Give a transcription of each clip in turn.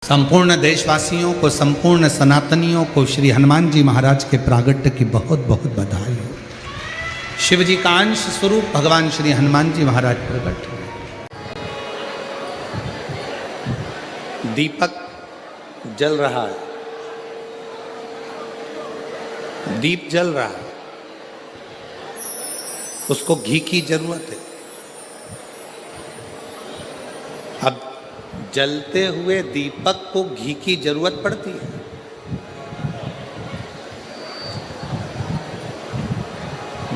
संपूर्ण देशवासियों को, संपूर्ण सनातनियों को श्री हनुमान जी महाराज के प्रागट्य की बहुत बहुत बधाई हो। शिव जी का अंश स्वरूप भगवान श्री हनुमान जी महाराज प्रकट हुए। दीपक जल रहा है, दीप जल रहा है, उसको घी की जरूरत है। अब जलते हुए दीपक को घी की जरूरत पड़ती है।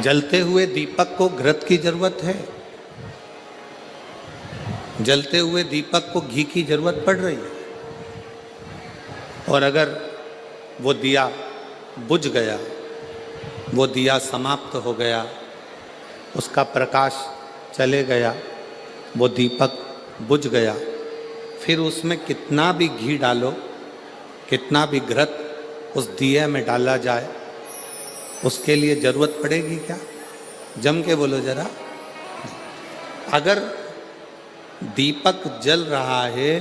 जलते हुए दीपक को घृत की जरूरत है। जलते हुए दीपक को घी की जरूरत पड़ रही है। और अगर वो दिया बुझ गया, वो दिया समाप्त हो गया, उसका प्रकाश चले गया, वो दीपक बुझ गया, फिर उसमें कितना भी घी डालो, कितना भी घृत उस दिए में डाला जाए, उसके लिए जरूरत पड़ेगी क्या? जम के बोलो जरा। अगर दीपक जल रहा है,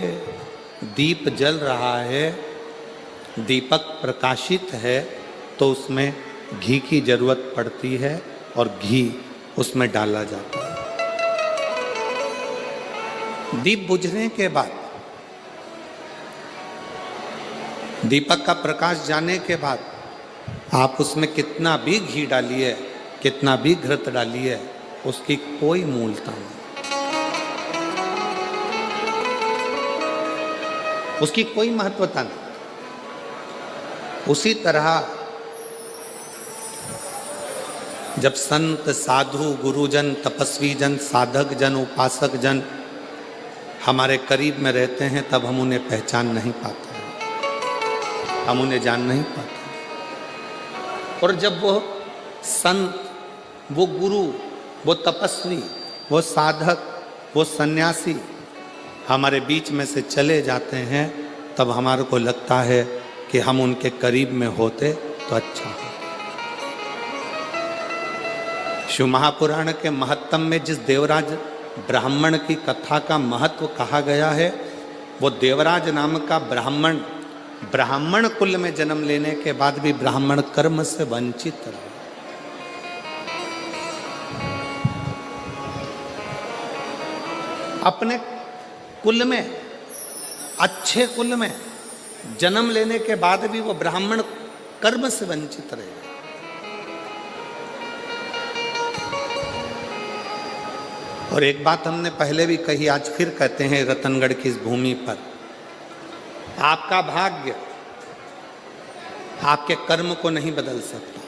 दीप जल रहा है, दीपक प्रकाशित है, तो उसमें घी की जरूरत पड़ती है और घी उसमें डाला जाता है। दीप बुझने के बाद, दीपक का प्रकाश जाने के बाद आप उसमें कितना भी घी डालिए, कितना भी घृत डालिए, उसकी कोई मूलता नहीं, उसकी कोई महत्वता नहीं। उसी तरह जब संत, साधु, गुरुजन, तपस्वी जन, साधक जन, उपासक जन हमारे करीब में रहते हैं, तब हम उन्हें पहचान नहीं पाते, हम उन्हें जान नहीं पाते। और जब वो संत, वो गुरु, वो तपस्वी, वो साधक, वो सन्यासी हमारे बीच में से चले जाते हैं, तब हमारे को लगता है कि हम उनके करीब में होते तो अच्छा हो। शिव महापुराण के महत्तम में जिस देवराज ब्राह्मण की कथा का महत्व कहा गया है, वो देवराज नाम का ब्राह्मण, ब्राह्मण कुल में जन्म लेने के बाद भी ब्राह्मण कर्म से वंचित रहा। अपने कुल में, अच्छे कुल में जन्म लेने के बाद भी वो ब्राह्मण कर्म से वंचित रहे। और एक बात हमने पहले भी कही, आज फिर कहते हैं रतनगढ़ की इस भूमि पर, आपका भाग्य आपके कर्म को नहीं बदल सकता।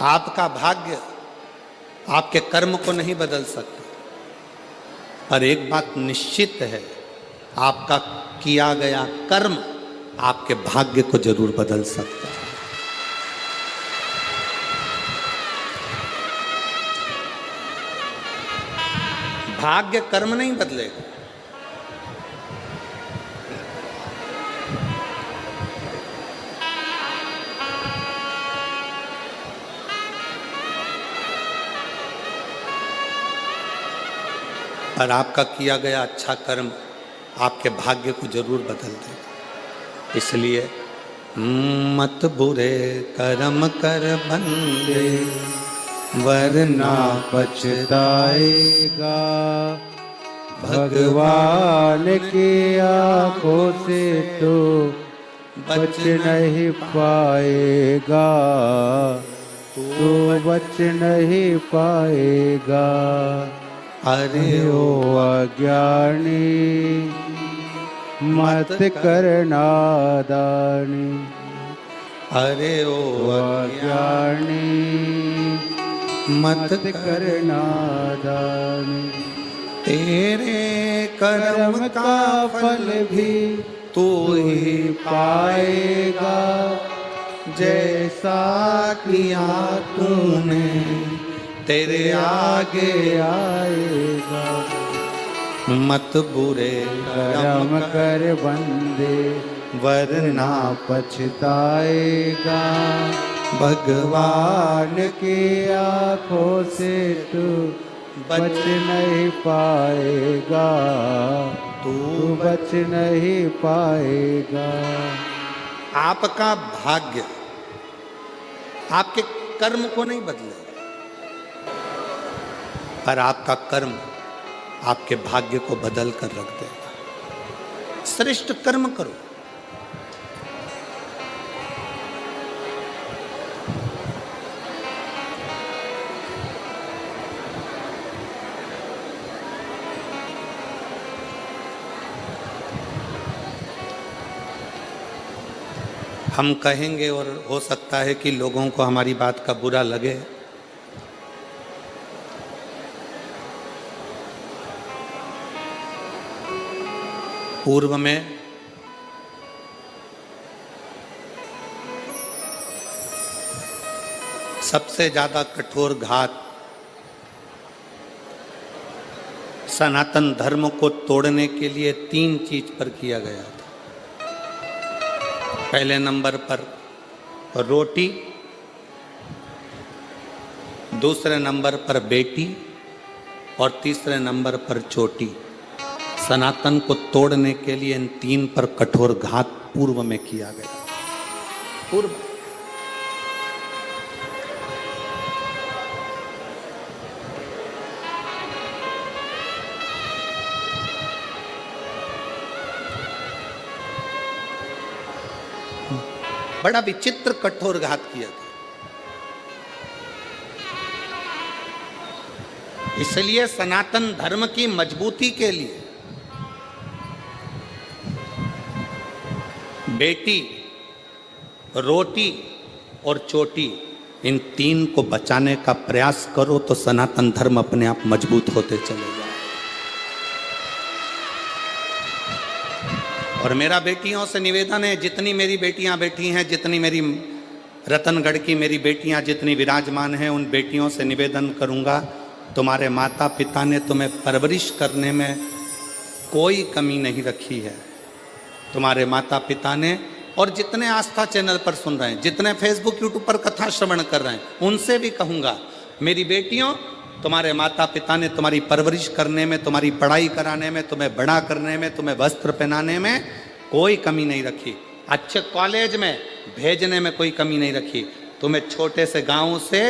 आपका भाग्य आपके कर्म को नहीं बदल सकता। पर एक बात निश्चित है, आपका किया गया कर्म आपके भाग्य को जरूर बदल सकता है। भाग्य कर्म नहीं बदलेगा। पर आपका किया गया अच्छा कर्म आपके भाग्य को जरूर बदल देगा। इसलिए मत बुरे कर्म कर बंदे, वरना पछताएगा, भगवान की आंखों से तो बच नहीं पाएगा, तो बच नहीं पाएगा। अरे ओ अज्ञानी मत कर नादानी, अरे ओ अज्ञानी मत कर नादानी। तेरे कर्म का फल भी तू ही पाएगा, जैसा किया तूने तेरे आगे आएगा। मत बुरे कर्म कर बंदे, वरना पछताएगा, भगवान की आंखों से तू बच नहीं पाएगा, बच नहीं पाएगा। आपका भाग्य आपके कर्म को नहीं बदलेगा, पर आपका कर्म आपके भाग्य को बदल कर रख देगा। श्रेष्ठ कर्म करो। हम कहेंगे और हो सकता है कि लोगों को हमारी बात का बुरा लगे, पूर्व में सबसे ज्यादा कठोर घात सनातन धर्म को तोड़ने के लिए 3 चीज पर किया गया था। पहले नंबर पर रोटी, दूसरे नंबर पर बेटी और तीसरे नंबर पर चोटी। सनातन को तोड़ने के लिए इन 3 पर कठोर घात पूर्व में किया गया। पूर्व बड़ा विचित्र कठोर घात किया था। इसलिए सनातन धर्म की मजबूती के लिए बेटी, रोटी और चोटी, इन 3 को बचाने का प्रयास करो तो सनातन धर्म अपने आप मजबूत होते चले जाए। और मेरा बेटियों से निवेदन है, जितनी मेरी बेटियां बैठी हैं, जितनी मेरी रतनगढ़ की मेरी बेटियां जितनी विराजमान हैं, उन बेटियों से निवेदन करूंगा, तुम्हारे माता पिता ने तुम्हें परवरिश करने में कोई कमी नहीं रखी है। तुम्हारे माता पिता ने, और जितने आस्था चैनल पर सुन रहे हैं, जितने फेसबुक यूट्यूब पर कथा श्रवण कर रहे हैं, उनसे भी कहूँगा, मेरी बेटियों, तुम्हारे माता पिता ने तुम्हारी परवरिश करने में, तुम्हारी पढ़ाई कराने में, तुम्हें बड़ा करने में, तुम्हें वस्त्र पहनाने में कोई कमी नहीं रखी। अच्छे कॉलेज में भेजने में कोई कमी नहीं रखी। तुम्हें छोटे से गांव से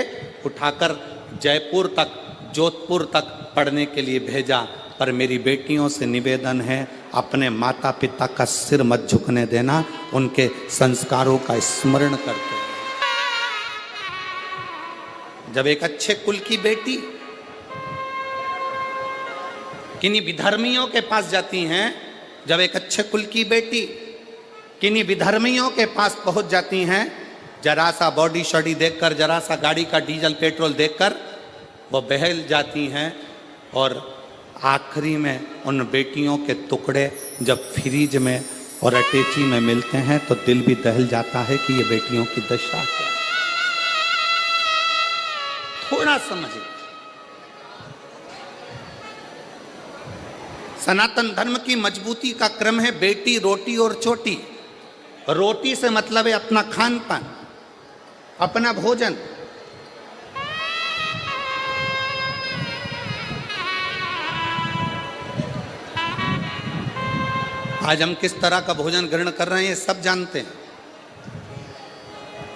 उठाकर जयपुर तक, जोधपुर तक पढ़ने के लिए भेजा। पर मेरी बेटियों से निवेदन है, अपने माता पिता का सिर मत झुकने देना, उनके संस्कारों का स्मरण करते। जब एक अच्छे कुल की बेटी किन्हीं विधर्मियों के पास जाती हैं, जब एक अच्छे कुल की बेटी किन्हीं विधर्मियों के पास पहुंच जाती हैं, जरा सा बॉडी शॉडी देखकर, जरा सा गाड़ी का डीजल पेट्रोल देखकर वो बहल जाती हैं, और आखिरी में उन बेटियों के टुकड़े जब फ्रिज में और अटैची में मिलते हैं तो दिल भी दहल जाता है कि ये बेटियों की दशा है। थोड़ा समझिए, सनातन धर्म की मजबूती का क्रम है बेटी, रोटी और चोटी। रोटी से मतलब है अपना खान पान, अपना भोजन। आज हम किस तरह का भोजन ग्रहण कर रहे हैं ये सब जानते हैं।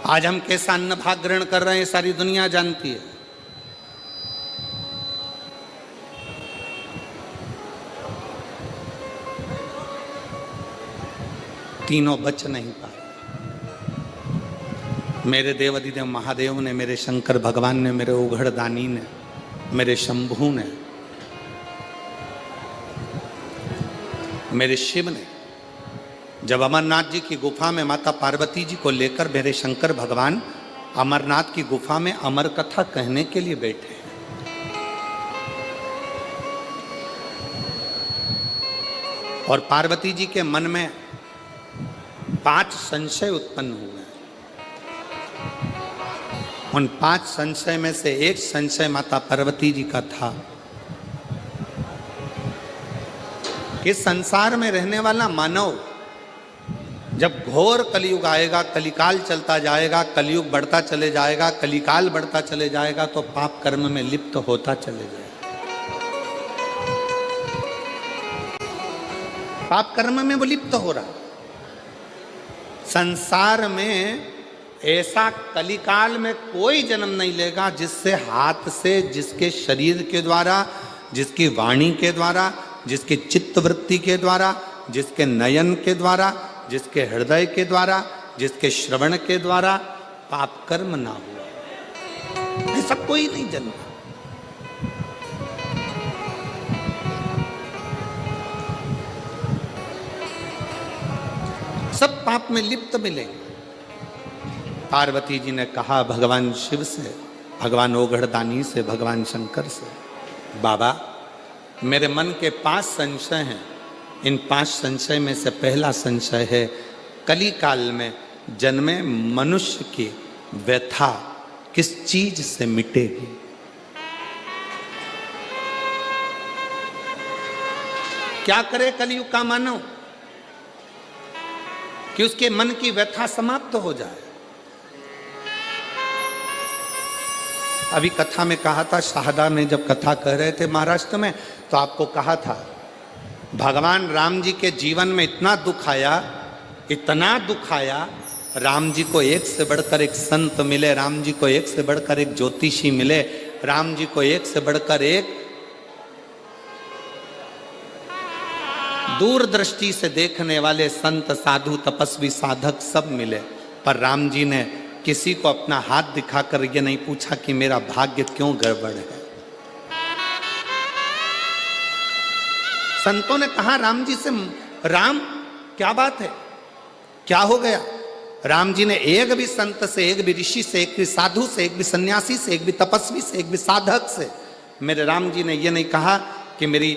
आज हम कैसा अन्न भाग ग्रहण कर रहे हैं सारी दुनिया जानती है। तीनों बच नहीं पाए। मेरे देव अधिदेव महादेव ने, मेरे शंकर भगवान ने, मेरे उघड़दानी ने, मेरे शंभू ने, मेरे शिव ने, जब अमरनाथ जी की गुफा में माता पार्वती जी को लेकर मेरे शंकर भगवान अमरनाथ की गुफा में अमर कथा कहने के लिए बैठे हैं, और पार्वती जी के मन में 5 संशय उत्पन्न हुए। उन 5 संशय में से एक संशय माता पार्वती जी का था कि संसार में रहने वाला मानव जब घोर कलयुग आएगा, कलिकाल चलता जाएगा, कलयुग बढ़ता चले जाएगा, कलिकाल बढ़ता चले जाएगा, तो पाप कर्म में लिप्त होता चले जाएगा। पाप कर्म में वो लिप्त हो रहा। संसार में ऐसा कलिकाल में कोई जन्म नहीं लेगा जिससे हाथ से, जिसके शरीर के द्वारा, जिसकी वाणी के द्वारा, जिसकी चित्त वृत्ति के द्वारा, जिसके नयन के द्वारा, जिसके हृदय के द्वारा, जिसके श्रवण के द्वारा पाप कर्म ना हुआ। ऐसा कोई नहीं जन्मा। सब पाप में लिप्त मिलेंगे। पार्वती जी ने कहा भगवान शिव से, भगवान ओघड़दानी से, भगवान शंकर से, बाबा मेरे मन के 5 संशय हैं। इन 5 संशय में से पहला संशय है कली काल में जन्मे मनुष्य की व्यथा किस चीज से मिटेगी। क्या करे कलयुग का मानव कि उसके मन की व्यथा समाप्त हो जाए। अभी कथा में कहा था, शाहदा में जब कथा कह रहे थे महाराष्ट्र में, तो आपको कहा था भगवान राम जी के जीवन में इतना दुख आया, इतना दुख आया। राम जी को एक से बढ़कर एक संत मिले, राम जी को एक से बढ़कर एक ज्योतिषी मिले, राम जी को एक से बढ़कर एक दूरदृष्टि से देखने वाले संत, साधु, तपस्वी, साधक सब मिले। पर राम जी ने किसी को अपना हाथ दिखाकर ये नहीं पूछा कि मेरा भाग्य क्यों गड़बड़ है। संतों ने कहा राम जी से, राम क्या बात है, क्या हो गया। राम जी ने एक भी संत से, एक भी ऋषि से, एक भी साधु से, एक भी सन्यासी से, एक भी तपस्वी से, एक भी साधक से, मेरे राम जी ने ये नहीं कहा कि मेरी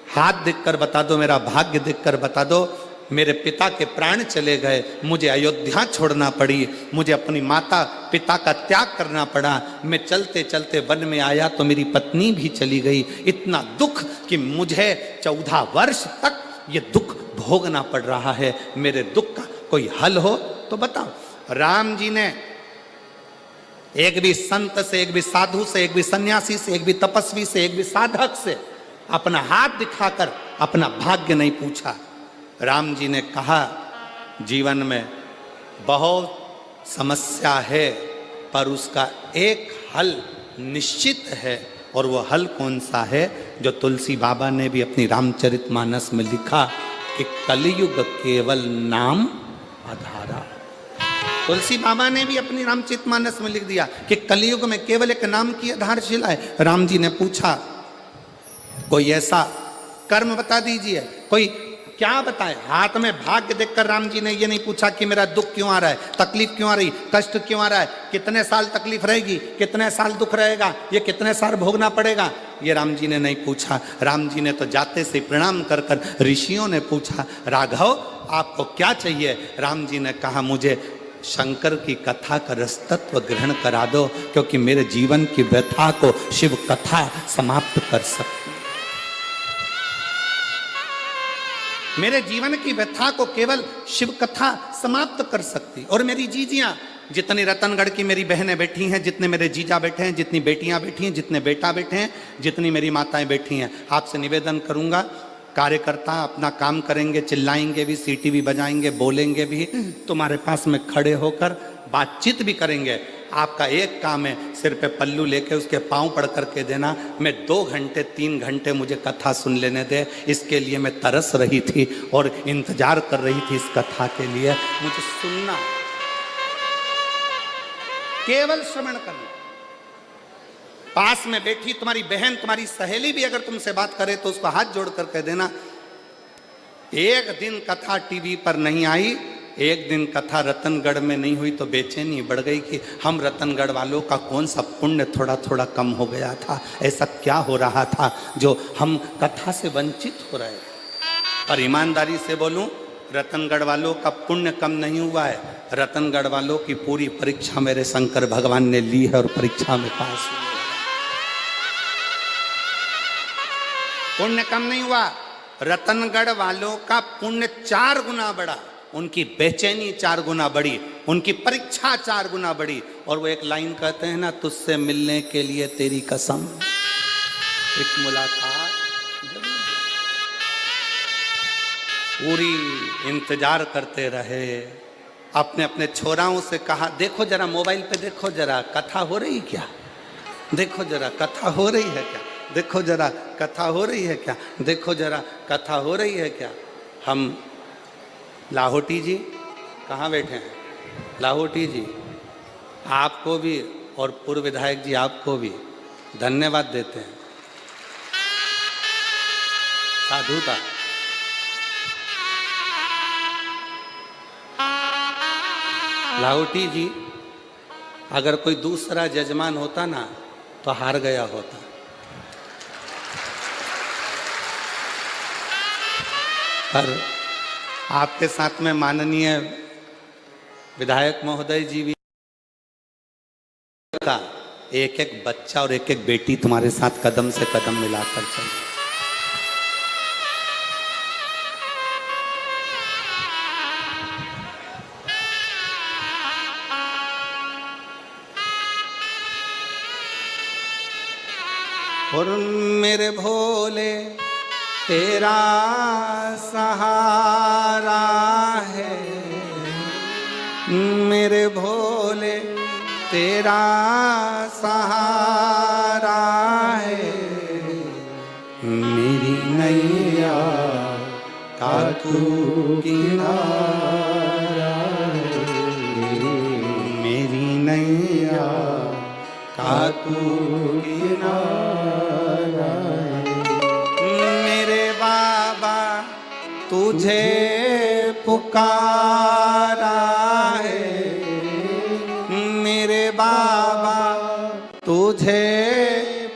हाथ देखकर बता दो, मेरा भाग्य देखकर बता दो। मेरे पिता के प्राण चले गए, मुझे अयोध्या छोड़ना पड़ी, मुझे अपनी माता पिता का त्याग करना पड़ा, मैं चलते चलते वन में आया तो मेरी पत्नी भी चली गई। इतना दुख कि मुझे 14 वर्ष तक ये दुख भोगना पड़ रहा है। मेरे दुख का कोई हल हो तो बताओ। राम जी ने एक भी संत से, एक भी साधु से, एक भी सन्यासी से, एक भी तपस्वी से, एक भी साधक से अपना हाथ दिखाकर अपना भाग्य नहीं पूछा। राम जी ने कहा जीवन में बहुत समस्या है, पर उसका एक हल निश्चित है। और वो हल कौन सा है, जो तुलसी बाबा ने भी अपनी रामचरितमानस में लिखा कि कलयुग केवल नाम आधारा। तुलसी बाबा ने भी अपनी रामचरितमानस में लिख दिया कि कलयुग में केवल एक नाम की आधारशिला है। राम जी ने पूछा कोई ऐसा कर्म बता दीजिए, कोई क्या बताए। हाथ में भाग्य देखकर राम जी ने ये नहीं पूछा कि मेरा दुख क्यों आ रहा है, तकलीफ क्यों आ रही, कष्ट क्यों आ रहा है, कितने साल तकलीफ रहेगी, कितने साल दुख रहेगा, ये कितने साल भोगना पड़ेगा, ये राम जी ने नहीं पूछा। राम जी ने तो जाते से प्रणाम कर कर ऋषियों ने पूछा राघव आपको क्या चाहिए। राम जी ने कहा मुझे शंकर की कथा का रसतत्व ग्रहण करा दो, क्योंकि मेरे जीवन की व्यथा को शिव कथा समाप्त कर सकती। मेरे जीवन की व्यथा को केवल शिव कथा समाप्त कर सकती। और मेरी जीजियां, जितनी रतनगढ़ की मेरी बहनें बैठी हैं, जितने मेरे जीजा बैठे हैं, जितनी बेटियां बैठी हैं, जितने बेटा बैठे हैं, जितनी मेरी माताएं बैठी हैं, आपसे निवेदन करूंगा, कार्यकर्ता अपना काम करेंगे, चिल्लाएंगे भी, सीटी भी बजाएंगे, बोलेंगे भी, तुम्हारे पास में खड़े होकर बातचीत भी करेंगे। आपका एक काम है, सिर पे पल्लू लेके उसके पांव पड़ करके देना। मैं 2 घंटे 3 घंटे मुझे कथा सुन लेने दे, इसके लिए मैं तरस रही थी और इंतजार कर रही थी इस कथा के लिए। मुझे सुनना, केवल श्रवण करना। पास में बैठी तुम्हारी बहन, तुम्हारी सहेली भी अगर तुमसे बात करे तो उसको हाथ जोड़ कर कह देना। एक दिन कथा टीवी पर नहीं आई, एक दिन कथा रतनगढ़ में नहीं हुई तो बेचैनी बढ़ गई कि हम रतनगढ़ वालों का कौन सा पुण्य थोड़ा थोड़ा कम हो गया था, ऐसा क्या हो रहा था जो हम कथा से वंचित हो रहे थे। पर ईमानदारी से बोलूं, रतनगढ़ वालों का पुण्य कम नहीं हुआ है। रतनगढ़ वालों की पूरी परीक्षा मेरे शंकर भगवान ने ली है और परीक्षा में पास हुए। पुण्य कम नहीं हुआ, रतनगढ़ वालों का पुण्य 4 गुना बढ़ा, उनकी बेचैनी 4 गुना बढ़ी, उनकी परीक्षा 4 गुना बढ़ी। और वो एक लाइन कहते हैं ना, तुझसे मिलने के लिए तेरी कसम, एक मुलाकात जरूर। पूरी इंतजार करते रहे। अपने अपने छोराओं से कहा, देखो जरा मोबाइल पे, देखो जरा कथा हो रही क्या, देखो जरा कथा हो रही है क्या, देखो जरा कथा हो रही है क्या, देखो जरा कथा हो रही है क्या। हम लाहौटी जी कहाँ बैठे हैं? लाहौटी जी आपको भी और पूर्व विधायक जी आपको भी धन्यवाद देते हैं, साधुता। लाहौटी जी, अगर कोई दूसरा जजमान होता ना तो हार गया होता। पर आपके साथ में माननीय विधायक महोदय जी भी का एक एक बच्चा और एक एक बेटी तुम्हारे साथ कदम से कदम मिलाकर चल। और मेरे भोले तेरा सहारा है, मेरे भोले तेरा सहारा है, मेरी नैया का तू किनारा है, मेरी नैया का तू किनारा है। मेरे बाबा तुझे पुकारा है, मेरे बाबा तुझे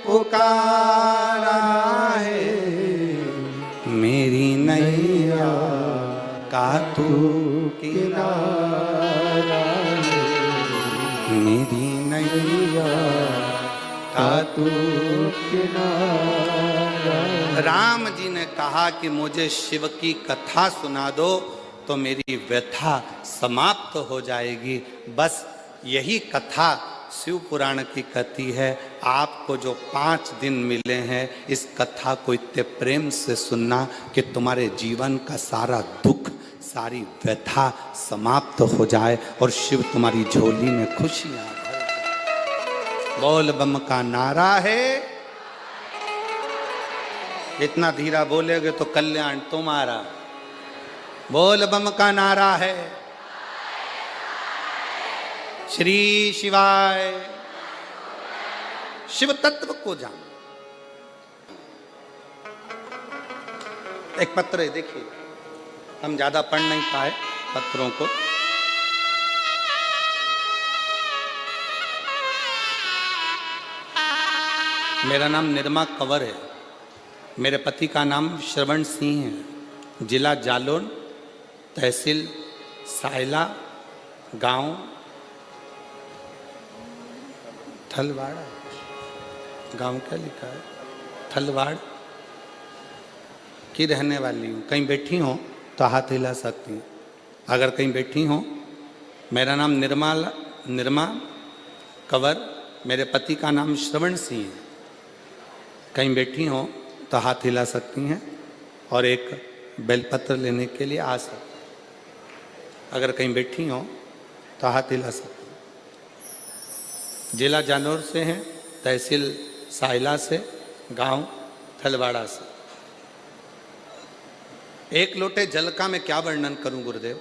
पुकारा है, मेरी नैया का तू किनारा है, मेरी नैया का तू किनारा। राम जी ने कहा कि मुझे शिव की कथा सुना दो तो मेरी व्यथा समाप्त हो जाएगी। बस यही कथा शिव पुराण की कथी है। आपको जो 5 दिन मिले हैं, इस कथा को इतने प्रेम से सुनना कि तुम्हारे जीवन का सारा दुख, सारी व्यथा समाप्त हो जाए और शिव तुम्हारी झोली में खुशियां भर जाए। बोल बम का नारा है। इतना धीरा बोलेगे तो कल्याण तुम्हारा। बोल बम का नारा है। श्री शिवाय। शिव तत्व को जान। एक पत्र है, देखिए, हम ज्यादा पढ़ नहीं पाए पत्रों को। मेरा नाम निर्मा कंवर है। मेरे पति का नाम श्रवण सिंह है। जिला जालौन, तहसील सायला, गांव थलवाड़। गांव क्या लिखा है? थलवाड़ की रहने वाली हूँ। कहीं बैठी हो तो हाथ हिला सकती हूँ। अगर कहीं बैठी हो। मेरा नाम निर्मा कंवर, मेरे पति का नाम श्रवण सिंह है। कहीं बैठी हो तो हाथ हिला सकती हैं और एक बेलपत्र लेने के लिए आ सकती। अगर कहीं बैठी हो तो हाथ हिला सकती हैं। जिला जानौर से हैं, तहसील सायला से, गांव थलवाड़ा से। एक लोटे जल का मैं क्या वर्णन करूं गुरुदेव।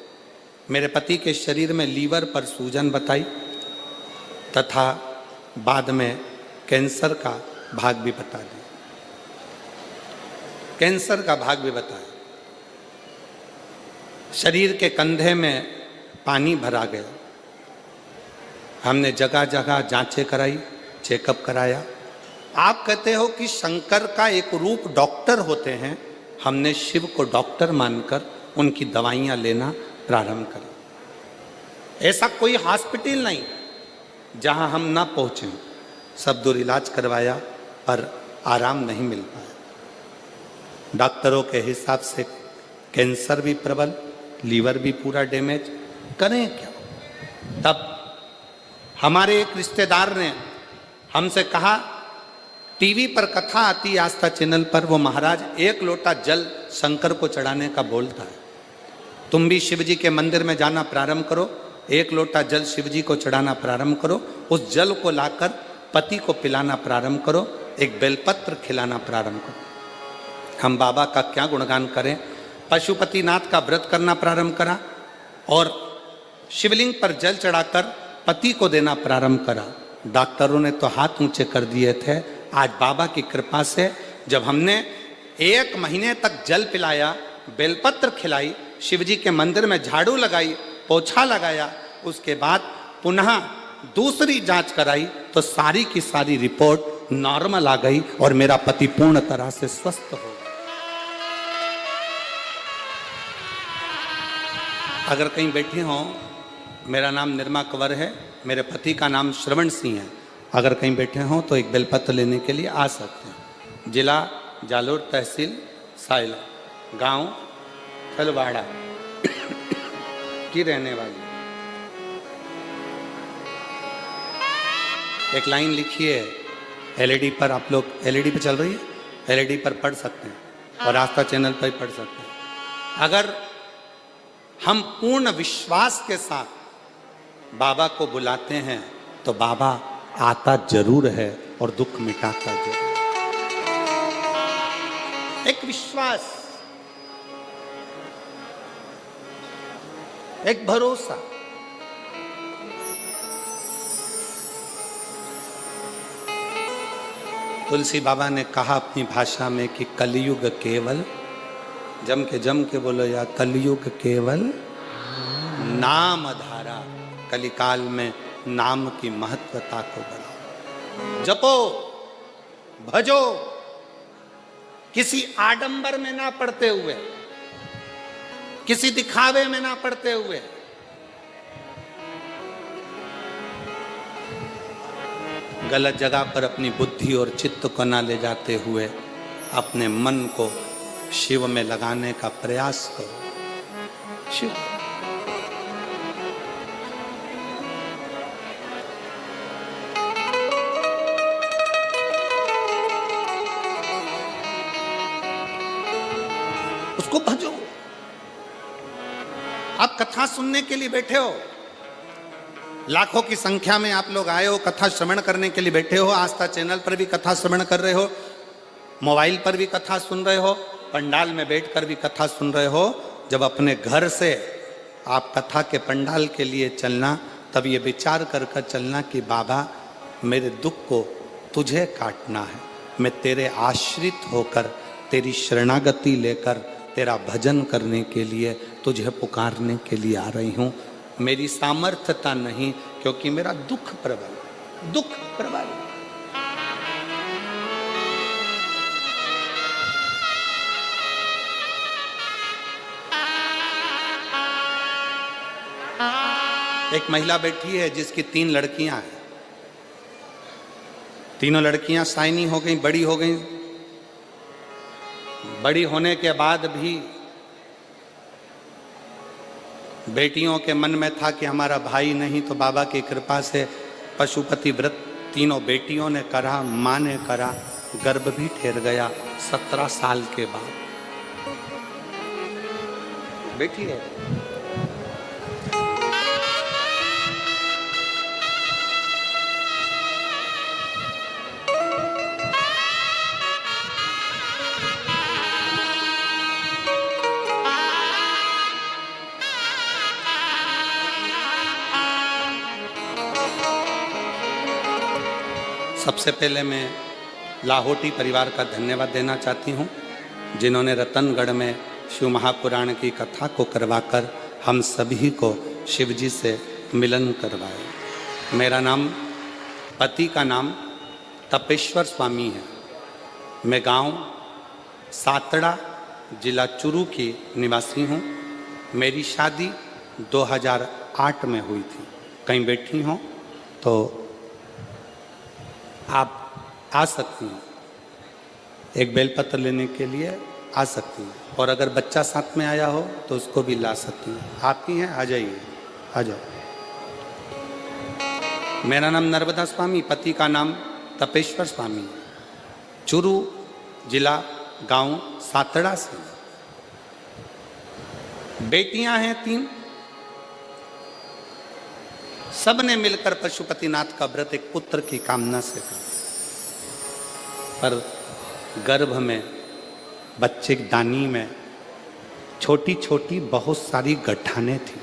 मेरे पति के शरीर में लीवर पर सूजन बताई तथा बाद में कैंसर का भाग भी बता दिया। कैंसर का भाग भी बताया। शरीर के कंधे में पानी भरा गया। हमने जगह जगह जांचें कराई, चेकअप कराया। आप कहते हो कि शंकर का एक रूप डॉक्टर होते हैं। हमने शिव को डॉक्टर मानकर उनकी दवाइयां लेना प्रारंभ करी। ऐसा कोई हॉस्पिटल नहीं जहां हम ना पहुंचे। सब दूर इलाज करवाया पर आराम नहीं मिल पाया। डॉक्टरों के हिसाब से कैंसर भी प्रबल, लीवर भी पूरा डैमेज। करें क्या? तब हमारे एक रिश्तेदार ने हमसे कहा, टीवी पर कथा आती आस्था चैनल पर, वो महाराज एक लोटा जल शंकर को चढ़ाने का बोलता है। तुम भी शिव जी के मंदिर में जाना प्रारंभ करो, 1 लोटा जल शिव जी को चढ़ाना प्रारंभ करो, उस जल को लाकर पति को पिलाना प्रारंभ करो, एक बेलपत्र खिलाना प्रारंभ करो। हम बाबा का क्या गुणगान करें। पशुपतिनाथ का व्रत करना प्रारंभ करा और शिवलिंग पर जल चढ़ाकर पति को देना प्रारंभ करा। डॉक्टरों ने तो हाथ ऊंचे कर दिए थे। आज बाबा की कृपा से जब हमने 1 महीने तक जल पिलाया, बेलपत्र खिलाई, शिव जी के मंदिर में झाड़ू लगाई, पोछा लगाया, उसके बाद पुनः दूसरी जांच कराई तो सारी की सारी रिपोर्ट नॉर्मल आ गई और मेरा पति पूर्ण तरह से स्वस्थ हो गया। अगर कहीं बैठे हों, मेरा नाम निर्मा कंवर है, मेरे पति का नाम श्रवण सिंह है, अगर कहीं बैठे हों तो एक बेलपत्र लेने के लिए आ सकते हैं। जिला जालोर, तहसील साइला, गांव थलवाड़ा की रहने वाली। एक लाइन लिखी है एलईडी पर, आप लोग एलईडी पे चल रही है, एलईडी पर पढ़ सकते हैं और आस्था चैनल पर ही पढ़ सकते हैं। अगर हम पूर्ण विश्वास के साथ बाबा को बुलाते हैं तो बाबा आता जरूर है और दुख मिटाता जरूर। एक विश्वास, एक भरोसा। तुलसी बाबा ने कहा अपनी भाषा में कि कलयुग केवल, जम के बोलो या, कलयुग केवल नाम धारा। कलिकाल में नाम की महत्वता को बढ़ाओ, जपो भजो, किसी आडंबर में ना पड़ते हुए, किसी दिखावे में ना पड़ते हुए। गलत जगह पर अपनी बुद्धि और चित्त को ना ले जाते हुए अपने मन को शिव में लगाने का प्रयास करो। शिव उसको भजो। आप कथा सुनने के लिए बैठे हो, लाखों की संख्या में आप लोग आए हो, कथा श्रवण करने के लिए बैठे हो। आस्था चैनल पर भी कथा श्रवण कर रहे हो, मोबाइल पर भी कथा सुन रहे हो, पंडाल में बैठकर भी कथा सुन रहे हो। जब अपने घर से आप कथा के पंडाल के लिए चलना, तब ये विचार कर कर चलना कि बाबा मेरे दुख को तुझे काटना है, मैं तेरे आश्रित होकर, तेरी शरणागति लेकर, तेरा भजन करने के लिए, तुझे पुकारने के लिए आ रही हूँ। मेरी सामर्थ्यता नहीं, क्योंकि मेरा दुख प्रबल, दुख प्रबल। एक महिला बैठी है जिसकी 3 लड़कियां हैं। तीनों लड़कियां साइनी हो गई, बड़ी हो गई। बड़ी होने के बाद भी बेटियों के मन में था कि हमारा भाई नहीं, तो बाबा की कृपा से पशुपति व्रत तीनों बेटियों ने करा, माँ ने करा, गर्भ भी ठहर गया 17 साल के बाद। बेटी है। सबसे पहले मैं लाहौटी परिवार का धन्यवाद देना चाहती हूँ, जिन्होंने रतनगढ़ में शिव महापुराण की कथा को करवाकर हम सभी को शिव जी से मिलन करवाया। मेरा नाम, पति का नाम तपेश्वर स्वामी है। मैं गांव सातड़ा, जिला चुरू की निवासी हूँ। मेरी शादी 2008 में हुई थी। कहीं बैठी हों तो आप आ सकती हैं, एक बेलपत्र लेने के लिए आ सकती हैं। और अगर बच्चा साथ में आया हो तो उसको भी ला सकती हैं। आप ही हैं, आ जाइए, आ जाओ। मेरा नाम नर्मदा स्वामी, पति का नाम तपेश्वर स्वामी, चुरू जिला, गांव सातड़ा से। बेटियां हैं 3। सबने मिलकर पशुपतिनाथ का व्रत एक पुत्र की कामना से करा, पर गर्भ में बच्चे दानी में छोटी छोटी बहुत सारी गठानें थी,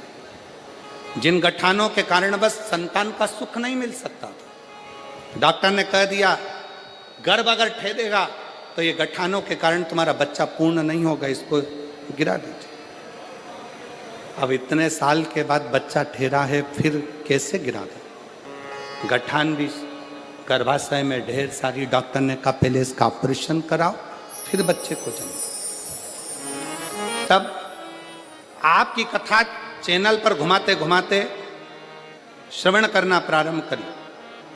जिन गठानों के कारण बस संतान का सुख नहीं मिल सकता था। डॉक्टर ने कह दिया गर्भ अगर ठहरेगा तो ये गठानों के कारण तुम्हारा बच्चा पूर्ण नहीं होगा, इसको गिरा दीजिए। अब इतने साल के बाद बच्चा ठहरा है, फिर कैसे गिरा दे? गठान भी गर्भाशय में ढेर सारी। डॉक्टर ने कहा पहले इसका ऑपरेशन कराओ, फिर बच्चे को जन्म। तब आपकी कथा चैनल पर घुमाते घुमाते श्रवण करना प्रारंभ करी,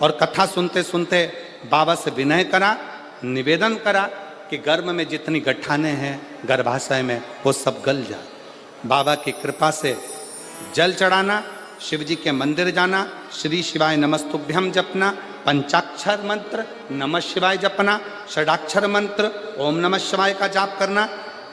और कथा सुनते सुनते बाबा से विनय करा, निवेदन करा कि गर्भ में जितनी गठाने हैं गर्भाशय में वो सब गल जाए। बाबा की कृपा से जल चढ़ाना, शिव जी के मंदिर जाना, श्री शिवाय नमस्तुभ्यम जपना, पंचाक्षर मंत्र नमः शिवाय जपना, षडाक्षर मंत्र ओम नमः शिवाय का जाप करना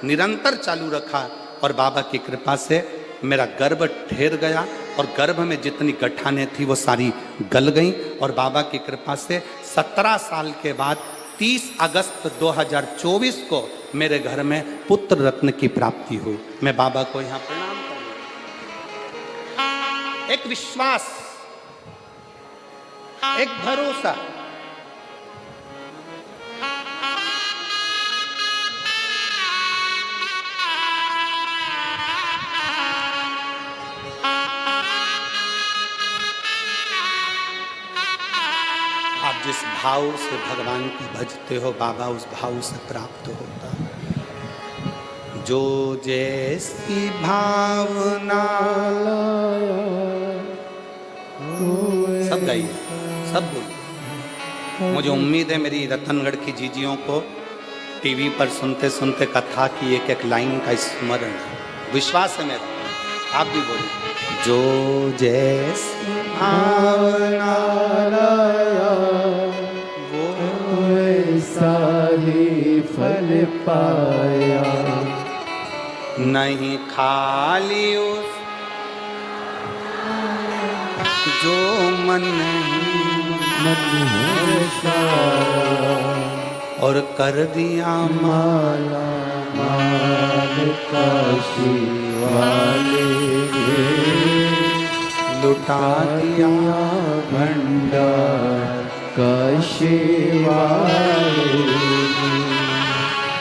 निरंतर चालू रखा, और बाबा की कृपा से मेरा गर्भ ठहर गया, और गर्भ में जितनी गठाने थी वो सारी गल गईं, और बाबा की कृपा से 17 साल के बाद 30 अगस्त 2024 को मेरे घर में पुत्र रत्न की प्राप्ति हुई। मैं बाबा को यहाँ प्रणाम करूँ। एक विश्वास, एक भरोसा। आप जिस भाव से भगवान को भजते हो, बाबा उस भाव से प्राप्त होता है। जो जैसी भावना, सब गाइए, सब बोलिए। मुझे उम्मीद है मेरी रतनगढ़ की जीजियों को टीवी पर सुनते सुनते कथा की एक एक लाइन का स्मरण है, विश्वास है मेरा। आप भी बोलिए। जो जैसी भावना वो वैसा ही फल पाया, नहीं खाली उस जो मन और कर दिया माला माल काशी वाले, लुटा दिया भंडार काशी वाले,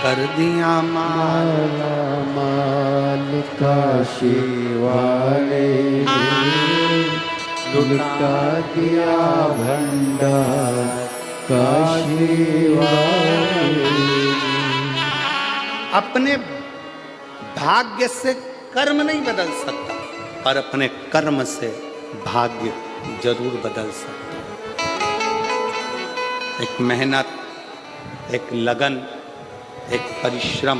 कर दिया माला माल काशी वाले, लुटा दिया भंडार काशी वाले। अपने भाग्य से कर्म नहीं बदल सकता, पर अपने कर्म से भाग्य जरूर बदल सकता। एक मेहनत, एक लगन, एक परिश्रम,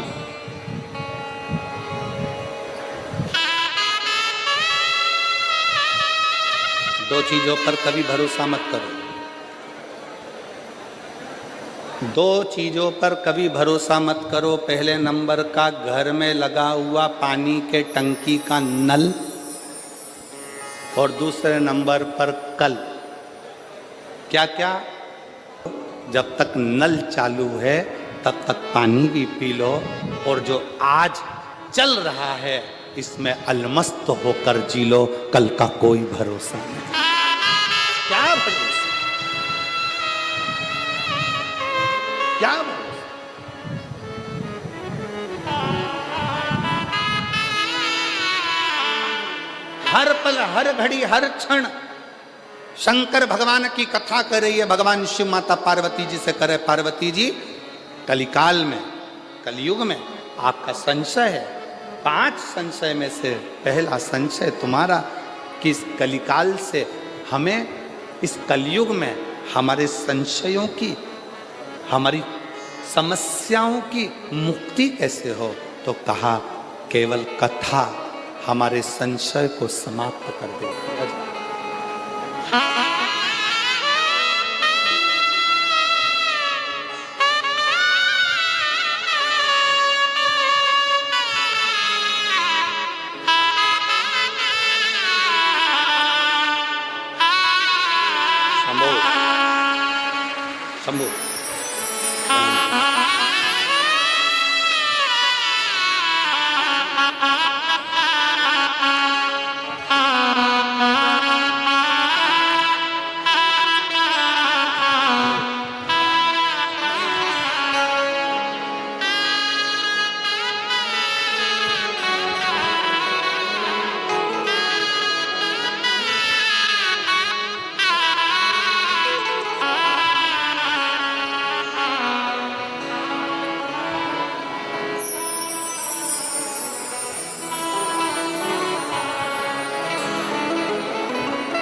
दो चीजों पर कभी भरोसा मत करो। दो चीजों पर कभी भरोसा मत करो। पहले नंबर का घर में लगा हुआ पानी के टंकी का नल, और दूसरे नंबर पर कल। क्या क्या? जब तक नल चालू है तब तक पानी भी पी लो, और जो आज चल रहा है इसमें अलमस्त होकर जी लो। कल का कोई भरोसा नहीं। क्या भरोसा, क्या भरोसा? हर पल, हर घड़ी, हर क्षण शंकर भगवान की कथा कर रही है। भगवान शिव माता पार्वती जी से करे, पार्वती जी कलिकाल में, कलयुग में आपका संशय है। 5 संशय में से पहला संशय तुम्हारा कि इस कलिकाल से हमें, इस कलयुग में हमारे संशयों की, हमारी समस्याओं की मुक्ति कैसे हो? तो कहा केवल कथा हमारे संशय को समाप्त कर देती है। शंभू।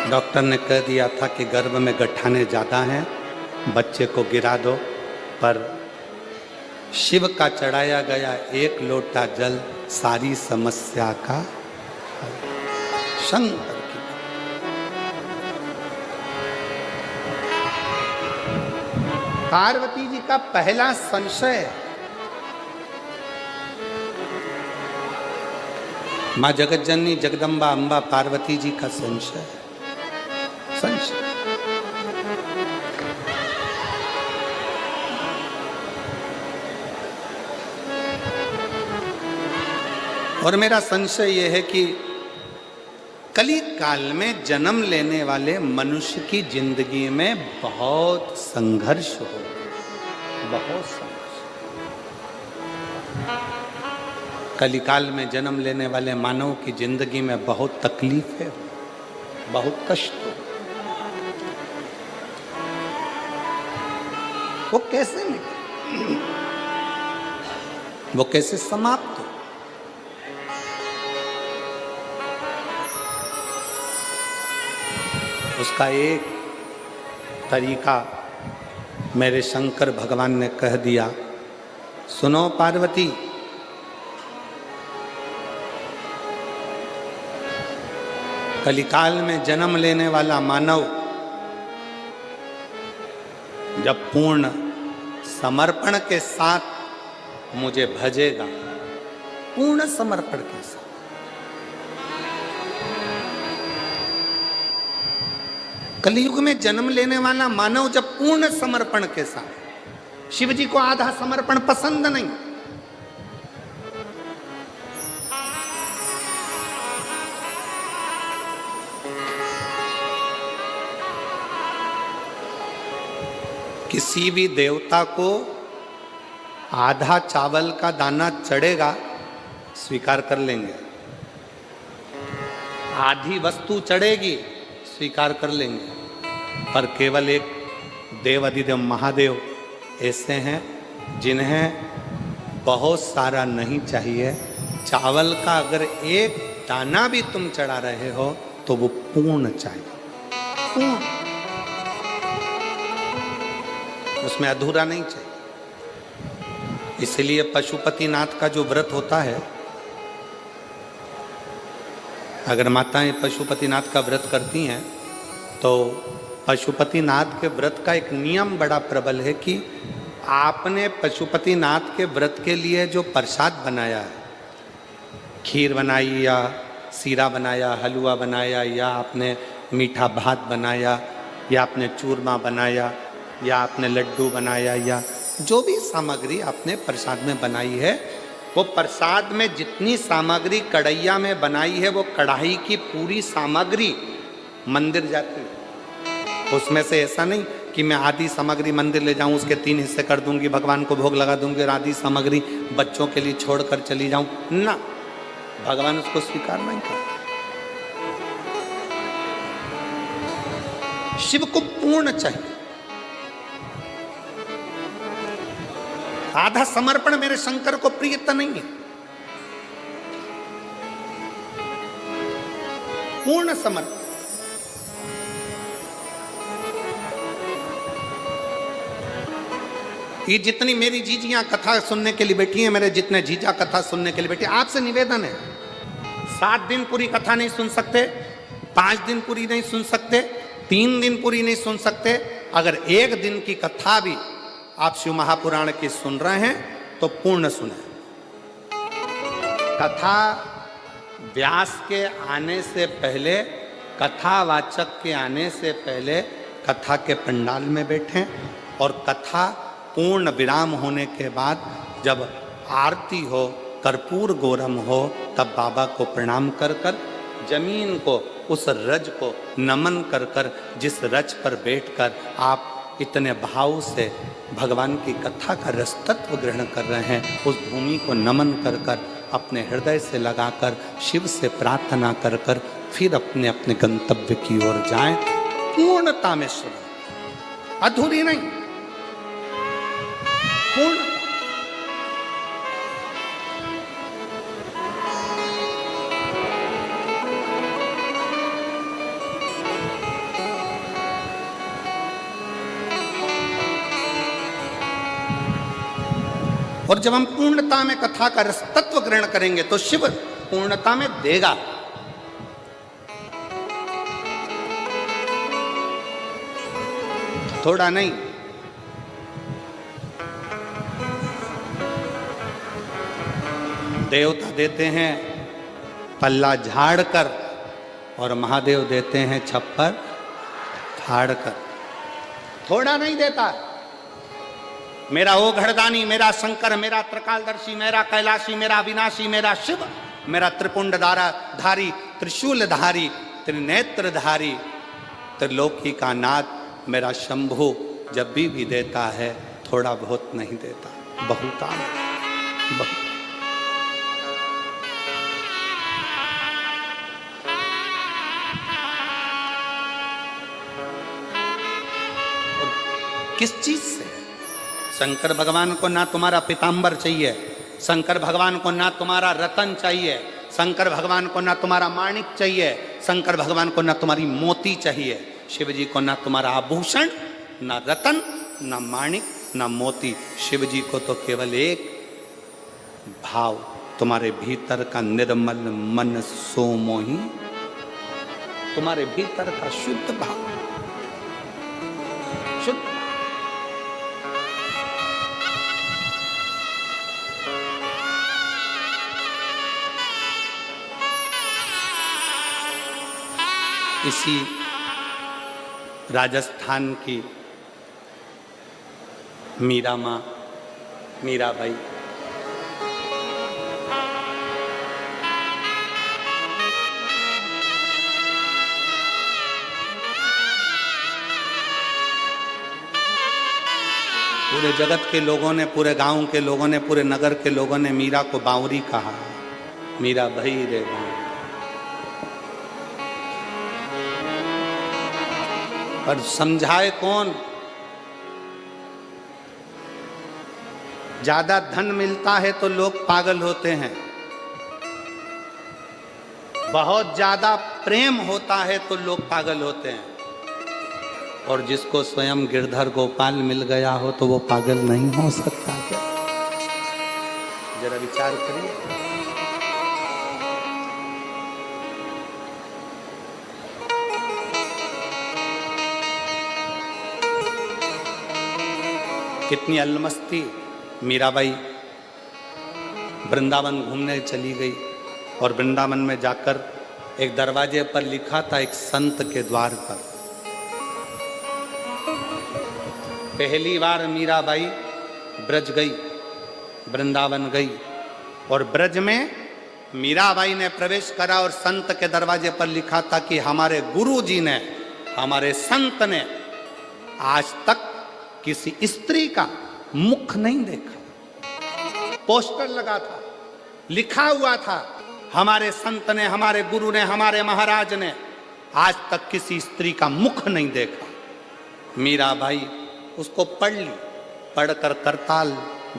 डॉक्टर ने कह दिया था कि गर्भ में गठाने ज़्यादा हैं, बच्चे को गिरा दो, पर शिव का चढ़ाया गया एक लोटा जल सारी समस्या का हल। शंकर की पार्वती जी का पहला संशय, माँ जगतजननी जगदम्बा अम्बा पार्वती जी का संशय। और मेरा संशय यह है कि कली काल में जन्म लेने वाले मनुष्य की जिंदगी में बहुत संघर्ष हो, बहुत संघर्ष। कलिकाल में जन्म लेने वाले मानव की जिंदगी में बहुत तकलीफ है, बहुत कष्ट हो। वो कैसे मिले, वो कैसे समाप्त हो? उसका एक तरीका मेरे शंकर भगवान ने कह दिया, सुनो पार्वती, कलिकाल में जन्म लेने वाला मानव जब पूर्ण समर्पण के साथ मुझे भजेगा, पूर्ण समर्पण के साथ, कलयुग में जन्म लेने वाला मानव जब पूर्ण समर्पण के साथ, शिव जी को आधा समर्पण पसंद नहीं, किसी भी देवता को आधा चावल का दाना चढ़ेगा स्वीकार कर लेंगे, आधी वस्तु चढ़ेगी स्वीकार कर लेंगे, पर केवल एक देव अधिदेव महादेव ऐसे हैं जिन्हें बहुत सारा नहीं चाहिए। चावल का अगर एक दाना भी तुम चढ़ा रहे हो तो वो पूर्ण चाहिए, पूर्ण, उसमें अधूरा नहीं चाहिए। इसलिए पशुपतिनाथ का जो व्रत होता है, अगर माताएं पशुपतिनाथ का व्रत करती हैं तो पशुपतिनाथ के व्रत का एक नियम बड़ा प्रबल है कि आपने पशुपतिनाथ के व्रत के लिए जो प्रसाद बनाया है, खीर बनाई या सीरा बनाया, हलवा बनाया, या आपने मीठा भात बनाया, या आपने चूरमा बनाया, या आपने लड्डू बनाया, या जो भी सामग्री आपने प्रसाद में बनाई है, वो प्रसाद में जितनी सामग्री कढ़ैया में बनाई है वो कढ़ाई की पूरी सामग्री मंदिर जाती है। उसमें से ऐसा नहीं कि मैं आधी सामग्री मंदिर ले जाऊं, उसके 3 हिस्से कर दूंगी, भगवान को भोग लगा दूंगी और आधी सामग्री बच्चों के लिए छोड़कर चली जाऊं, ना, भगवान उसको स्वीकार नहीं करते। शिव को पूर्ण चाहिए। आधा समर्पण मेरे शंकर को प्रियता नहीं है, पूर्ण समर्पण। ये जितनी मेरी जीजियां कथा सुनने के लिए बैठी हैं, मेरे जितने जीजा कथा सुनने के लिए बैठी, आपसे निवेदन है, 7 दिन पूरी कथा नहीं सुन सकते, 5 दिन पूरी नहीं सुन सकते, 3 दिन पूरी नहीं सुन सकते, अगर 1 दिन की कथा भी आप शिव महापुराण की सुन रहे हैं तो पूर्ण सुने। कथा व्यास के आने से पहले, कथावाचक के आने से पहले कथा के पंडाल में बैठें और कथा पूर्ण विराम होने के बाद जब आरती हो, कर्पूर गौरम हो, तब बाबा को प्रणाम कर कर जमीन को, उस रज को नमन कर कर, जिस रज पर बैठकर आप इतने भाव से भगवान की कथा का रस तत्व ग्रहण कर रहे हैं, उस भूमि को नमन कर कर अपने हृदय से लगाकर शिव से प्रार्थना कर कर फिर अपने अपने गंतव्य की ओर जाएं, पूर्णता में सुनो, अधूरी नहीं, पूर्ण। और जब हम पूर्णता में कथा का रस तत्व ग्रहण करेंगे तो शिव पूर्णता में देगा। थोड़ा नहीं, देवता देते हैं पल्ला झाड़ कर और महादेव देते हैं छप्पर फाड़ कर, थोड़ा नहीं देता। मेरा ओ घड़दानी, मेरा शंकर, मेरा त्रिकालदर्शी, मेरा कैलाशी, मेरा विनाशी, मेरा शिव, मेरा त्रिपुंड धारी, त्रिशूलधारी, त्रिनेत्रधारी, त्रिलोकी का नाथ मेरा शंभु जब भी देता है थोड़ा बहुत नहीं देता, बहुत बहुत। किस चीज से? शंकर भगवान को ना तुम्हारा पीतांबर चाहिए, शंकर भगवान को ना तुम्हारा रतन चाहिए, शंकर भगवान को ना तुम्हारा माणिक चाहिए, शंकर भगवान को ना तुम्हारी मोती चाहिए, शिव जी को ना तुम्हारा आभूषण, ना रतन, ना माणिक, ना मोती। शिव जी को तो केवल एक भाव, तुम्हारे भीतर का निर्मल मन सोमोही, तुम्हारे भीतर का शुद्ध भाव, शुद्ध। इसी राजस्थान की मीरा माँ, मीराबाई, पूरे जगत के लोगों ने, पूरे गांव के लोगों ने, पूरे नगर के लोगों ने मीरा को बावरी कहा, मीरा भाई रे भाई। पर समझाए कौन? ज्यादा धन मिलता है तो लोग पागल होते हैं, बहुत ज्यादा प्रेम होता है तो लोग पागल होते हैं, और जिसको स्वयं गिरधर गोपाल मिल गया हो तो वो पागल नहीं हो सकता क्या? जरा विचार करिए। कितनी अलमस्ती। मीराबाई वृंदावन घूमने चली गई और वृंदावन में जाकर एक दरवाजे पर लिखा था, एक संत के द्वार पर। पहली बार मीराबाई ब्रज गई, वृंदावन गई, और ब्रज में मीराबाई ने प्रवेश करा और संत के दरवाजे पर लिखा था कि हमारे गुरु जी ने, हमारे संत ने आज तक किसी स्त्री का मुख नहीं देखा। पोस्टर लगा था, लिखा हुआ था, हमारे संत ने, हमारे गुरु ने, हमारे महाराज ने आज तक किसी स्त्री का मुख नहीं देखा। मीराबाई उसको पढ़ ली, पढ़कर करताल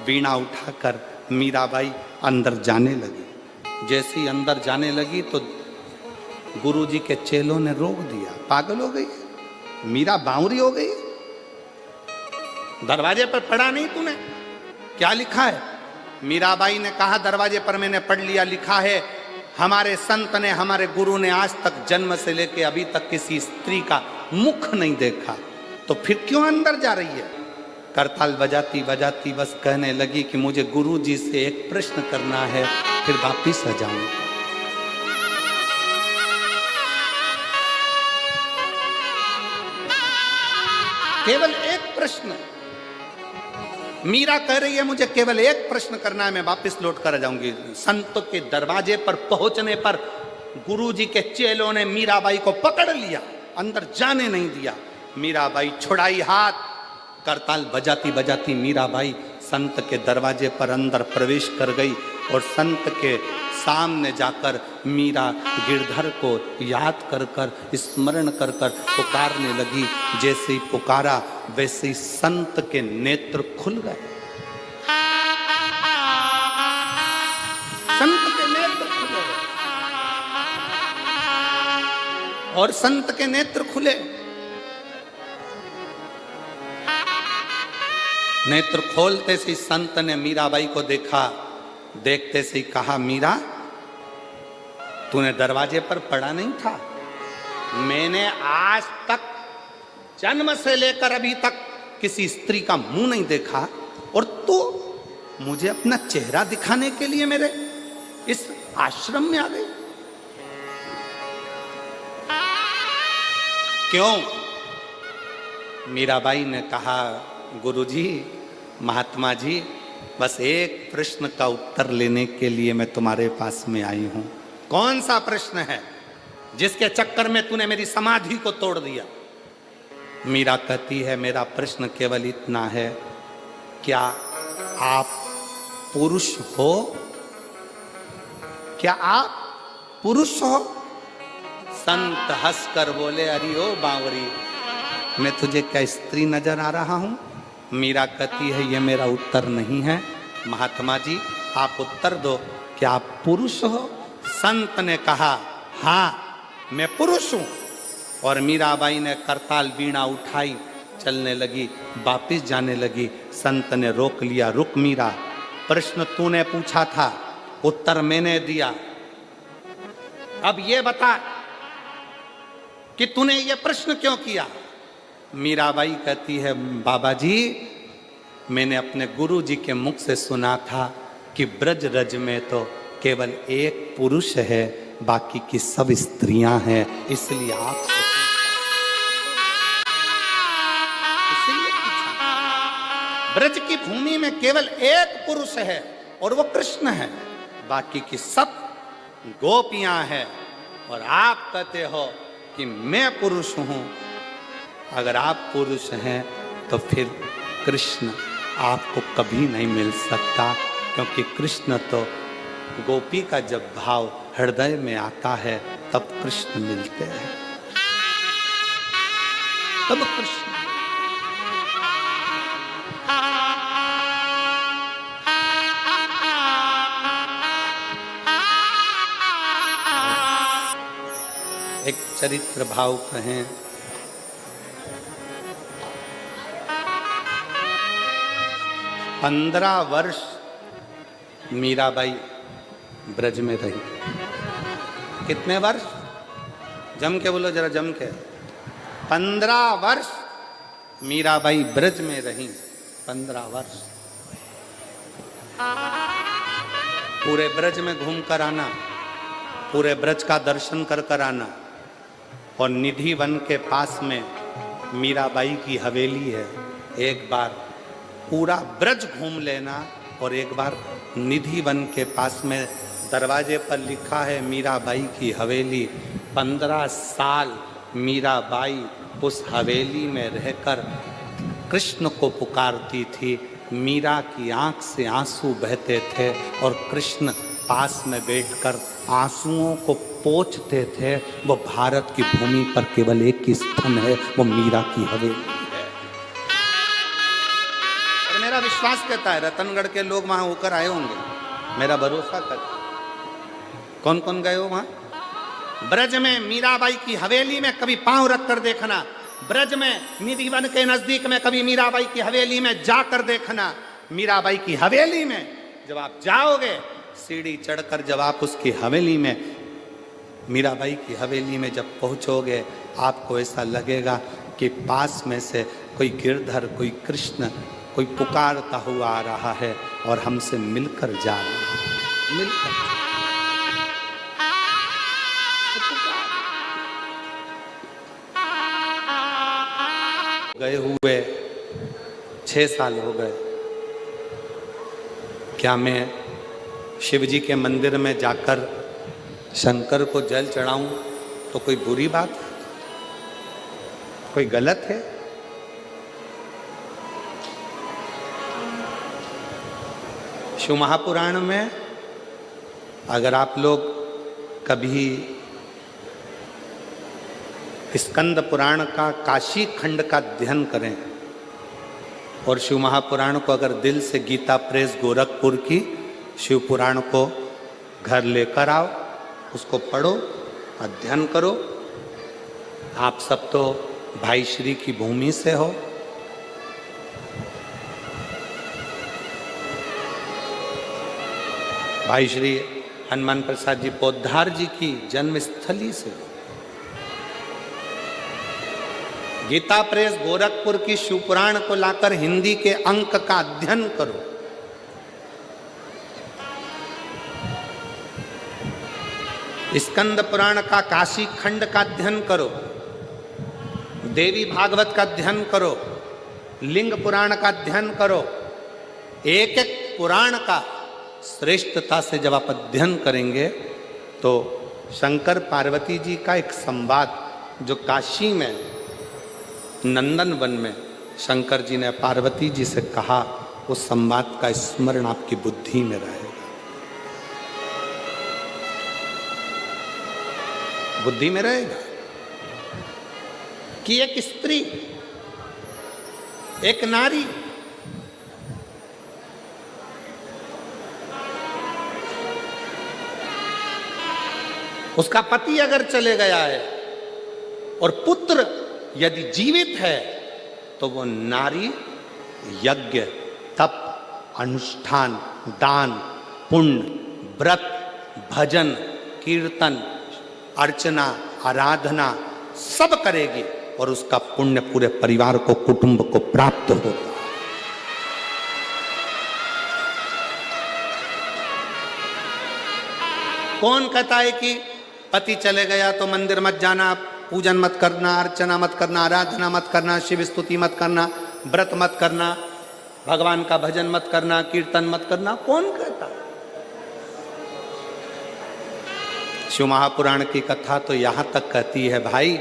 वीणा उठाकर मीराबाई अंदर जाने लगी। जैसी अंदर जाने लगी तो गुरुजी के चेलों ने रोक दिया। पागल हो गई, मीरा बावरी हो गई, दरवाजे पर पढ़ा नहीं तूने? क्या लिखा है? मीराबाई ने कहा, दरवाजे पर मैंने पढ़ लिया, लिखा है हमारे संत ने, हमारे गुरु ने आज तक जन्म से लेके अभी तक किसी स्त्री का मुख नहीं देखा, तो फिर क्यों अंदर जा रही है? करताल बजाती बजाती बस कहने लगी कि मुझे गुरु जी से एक प्रश्न करना है, फिर वापिस आ जाऊंगी। केवल एक प्रश्न, मीरा कह रही है मुझे केवल एक प्रश्न करना है, मैं वापस लौट कर आ जाऊंगी। संत के दरवाजे पर पहुंचने पर गुरुजी के चेलों ने मीराबाई को पकड़ लिया, अंदर जाने नहीं दिया। मीराबाई छुड़ाई हाथ, करताल बजाती बजाती मीराबाई संत के दरवाजे पर अंदर प्रवेश कर गई और संत के सामने जाकर मीरा गिरधर को याद कर कर स्मरण कर कर पुकारने लगी। जैसे ही पुकारा वैसे ही संत के नेत्र खुल गए। संत के नेत्र खुले और संत के नेत्र खुले। नेत्र खोलते से संत ने मीराबाई को देखा, देखते से ही कहा, मीरा तूने दरवाजे पर पड़ा नहीं था? मैंने आज तक जन्म से लेकर अभी तक किसी स्त्री का मुंह नहीं देखा और तू मुझे अपना चेहरा दिखाने के लिए मेरे इस आश्रम में आ गई। क्यों? मीराबाई ने कहा, गुरुजी, महात्मा जी, बस एक प्रश्न का उत्तर लेने के लिए मैं तुम्हारे पास में आई हूं। कौन सा प्रश्न है जिसके चक्कर में तूने मेरी समाधि को तोड़ दिया? मीरा कहती है, मेरा प्रश्न केवल इतना है, क्या आप पुरुष हो? क्या आप पुरुष हो? संत हंसकर बोले, अरे ओ बावरी, मैं तुझे क्या स्त्री नजर आ रहा हूं? मीरा कहती है, ये मेरा उत्तर नहीं है, महात्मा जी आप उत्तर दो, क्या आप पुरुष हो? संत ने कहा, हाँ मैं पुरुष हूं। और मीराबाई ने करताल वीणा उठाई, चलने लगी, वापिस जाने लगी। संत ने रोक लिया, रुक मीरा, प्रश्न तूने पूछा था, उत्तर मैंने दिया, अब ये बता कि तूने ये प्रश्न क्यों किया? मीराबाई कहती है, बाबा जी मैंने अपने गुरु जी के मुख से सुना था कि ब्रज रज में तो केवल एक पुरुष है, बाकी की सब स्त्रियां हैं, इसलिए आप ब्रज की भूमि में केवल एक पुरुष है और वो कृष्ण है, बाकी की सब गोपियां हैं। और आप कहते हो कि मैं पुरुष हूं। अगर आप पुरुष हैं तो फिर कृष्ण आपको कभी नहीं मिल सकता, क्योंकि कृष्ण तो गोपी का जब भाव हृदय में आता है तब कृष्ण मिलते हैं, तब कृष्ण। एक चरित्र भाव कहें, पंद्रह वर्ष मीराबाई ब्रज में रही। कितने वर्ष? जम के बोलो जरा, जम के। 15 वर्ष मीराबाई ब्रज में रही। 15 वर्ष पूरे ब्रज में घूम कर आना, पूरे ब्रज का दर्शन कर कर आना। और निधि वन के पास में मीराबाई की हवेली है। एक बार पूरा ब्रज घूम लेना और एक बार निधि वन के पास में दरवाजे पर लिखा है मीराबाई की हवेली। 15 साल मीराबाई उस हवेली में रहकर कृष्ण को पुकारती थी। मीरा की आंख से आंसू बहते थे और कृष्ण पास में बैठकर आंसुओं को पोंछते थे। वो भारत की भूमि पर केवल एक ही स्थान है, वो मीरा की हवेली है। और मेरा विश्वास कहता है रतनगढ़ के लोग वहां होकर आए होंगे, मेरा भरोसा करता। कौन कौन गए हो वहां? ब्रज में मीराबाई की हवेली में कभी पांव रख कर देखना। ब्रज में निधि वन के नजदीक में कभी मीराबाई की हवेली में जाकर देखना। मीराबाई की हवेली में जब आप जाओगे, सीढ़ी चढ़कर जब आप उसकी हवेली में, मीराबाई की हवेली में जब पहुंचोगे, आपको ऐसा लगेगा कि पास में से कोई गिरधर, कोई कृष्ण, कोई पुकारता हुआ आ रहा है और हमसे मिलकर जा रहा है। मिलकर गए हुए 6 साल हो गए। क्या मैं शिव जी के मंदिर में जाकर शंकर को जल चढ़ाऊं तो कोई बुरी बात है, कोई गलत है? शिव महापुराण में अगर आप लोग कभी स्कंद पुराण का काशी खंड का अध्ययन करें और शिव महापुराण को अगर दिल से गीता प्रेस गोरखपुर की शिव पुराण को घर लेकर आओ, उसको पढ़ो, अध्ययन करो। आप सब तो भाई श्री की भूमि से हो। भाई श्री हनुमान प्रसाद जी पोद्दार जी की जन्मस्थली से हो। गीता प्रेस गोरखपुर की शिव पुराण को लाकर हिंदी के अंक का अध्ययन करो। स्कंद पुराण का काशी खंड का अध्ययन करो, देवी भागवत का अध्ययन करो, लिंग पुराण का अध्ययन करो। एक एक पुराण का श्रेष्ठता से जब आप अध्ययन करेंगे तो शंकर पार्वती जी का एक संवाद जो काशी में नंदन वन में शंकर जी ने पार्वती जी से कहा, उस संवाद का स्मरण आपकी बुद्धि में रहेगा। बुद्धि में रहेगा कि एक स्त्री, एक नारी उसका पति अगर चले गया है और पुत्र यदि जीवित है तो वो नारी यज्ञ, तप, अनुष्ठान, दान, पुण्य, व्रत, भजन, कीर्तन, अर्चना, आराधना सब करेगी और उसका पुण्य पूरे परिवार को, कुटुंब को प्राप्त होगा। कौन कहता है कि पति चले गया तो मंदिर मत जाना, पूजन मत करना, अर्चना मत करना, आराधना मत करना, शिव स्तुति मत करना, व्रत मत करना, भगवान का भजन मत करना, कीर्तन मत करना? कौन कहता? शिव महापुराण की कथा तो यहां तक कहती है भाई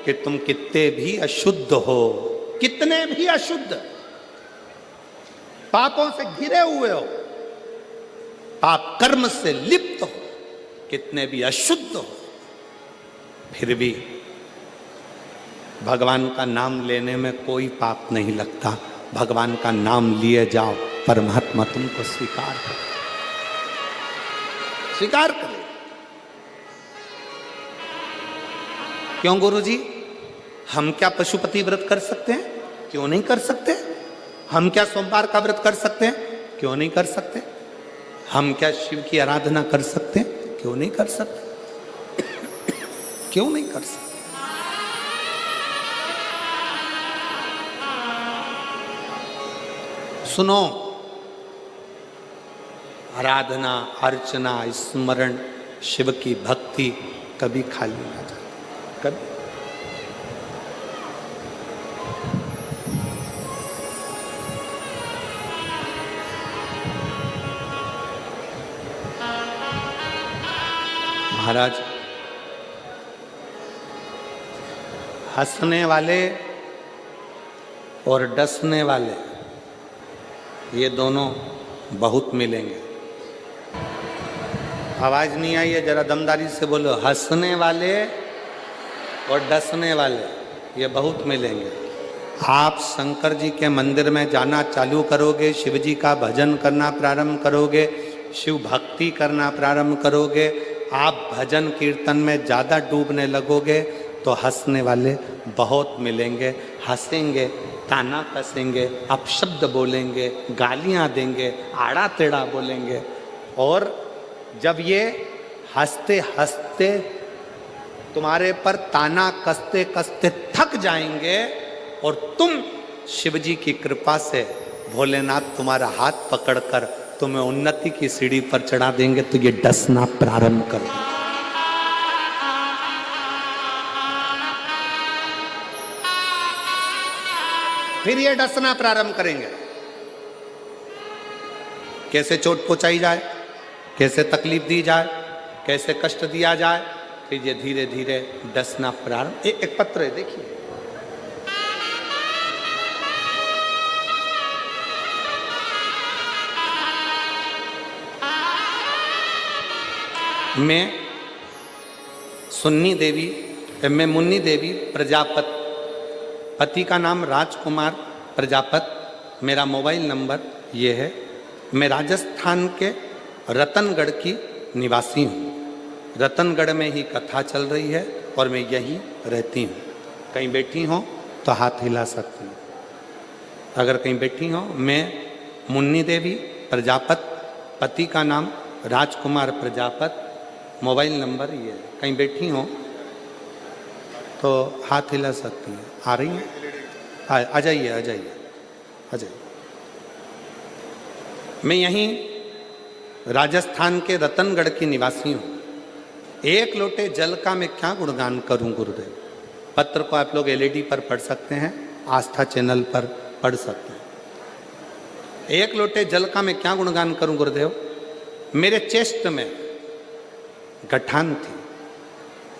कि तुम कितने भी अशुद्ध हो, कितने भी अशुद्ध, पापों से घिरे हुए हो, पाप कर्म से लिप्त हो, कितने भी अशुद्ध हो, फिर भी भगवान का नाम लेने में कोई पाप नहीं लगता। भगवान का नाम लिए जाओ, परमात्मा तुमको स्वीकार करे, स्वीकार करे। क्यों गुरुजी? हम क्या पशुपति व्रत कर सकते हैं? क्यों नहीं कर सकते? हम क्या सोमवार का व्रत कर सकते हैं? क्यों नहीं कर सकते? हम क्या शिव की आराधना कर सकते हैं? क्यों नहीं कर सकते? क्यों नहीं कर सकते? सुनो, आराधना, अर्चना, स्मरण, शिव की भक्ति कभी खाली ना जाए, कभी। महाराज, हंसने वाले और डसने वाले ये दोनों बहुत मिलेंगे। आवाज नहीं आई है? जरा दमदारी से बोलो। हंसने वाले और डसने वाले ये बहुत मिलेंगे। आप शंकर जी के मंदिर में जाना चालू करोगे, शिव जी का भजन करना प्रारंभ करोगे, शिव भक्ति करना प्रारंभ करोगे, आप भजन कीर्तन में ज़्यादा डूबने लगोगे तो हंसने वाले बहुत मिलेंगे। हंसेंगे, ताना कसेंगे, अपशब्द बोलेंगे, गालियां देंगे, आड़ा टेढ़ा बोलेंगे। और जब ये हंसते हंसते तुम्हारे पर ताना कसते कसते थक जाएंगे और तुम शिव जी की कृपा से भोलेनाथ तुम्हारा हाथ पकड़कर तुम्हें उन्नति की सीढ़ी पर चढ़ा देंगे तो ये डसना प्रारंभ कर दो। फिर ये डसना प्रारंभ करेंगे कैसे चोट पहुंचाई जाए, कैसे तकलीफ दी जाए, कैसे कष्ट दिया जाए, फिर ये धीरे धीरे डसना प्रारंभ। एक पत्र है, देखिए, मैं मुन्नी देवी प्रजापत, पति का नाम राजकुमार प्रजापत, मेरा मोबाइल नंबर ये है। मैं राजस्थान के रतनगढ़ की निवासी हूँ। रतनगढ़ में ही कथा चल रही है और मैं यहीं रहती हूँ। कहीं बैठी हो तो हाथ हिला सकती हूँ। अगर कहीं बैठी हो, मैं मुन्नी देवी प्रजापत, पति का नाम राजकुमार प्रजापत, मोबाइल नंबर ये है। कहीं बैठी हो तो हाथ हिला सकती हैं। आ रही हैं? आ जाइए, आ जाइए, आ जाइए। मैं यहीं राजस्थान के रतनगढ़ की निवासी हूँ। एक लोटे जल का मैं क्या गुणगान करूं गुरुदेव। पत्र को आप लोग एलईडी पर पढ़ सकते हैं, आस्था चैनल पर पढ़ सकते हैं। एक लोटे जल का मैं क्या गुणगान करूं गुरुदेव। मेरे चेस्ट में गठान थी।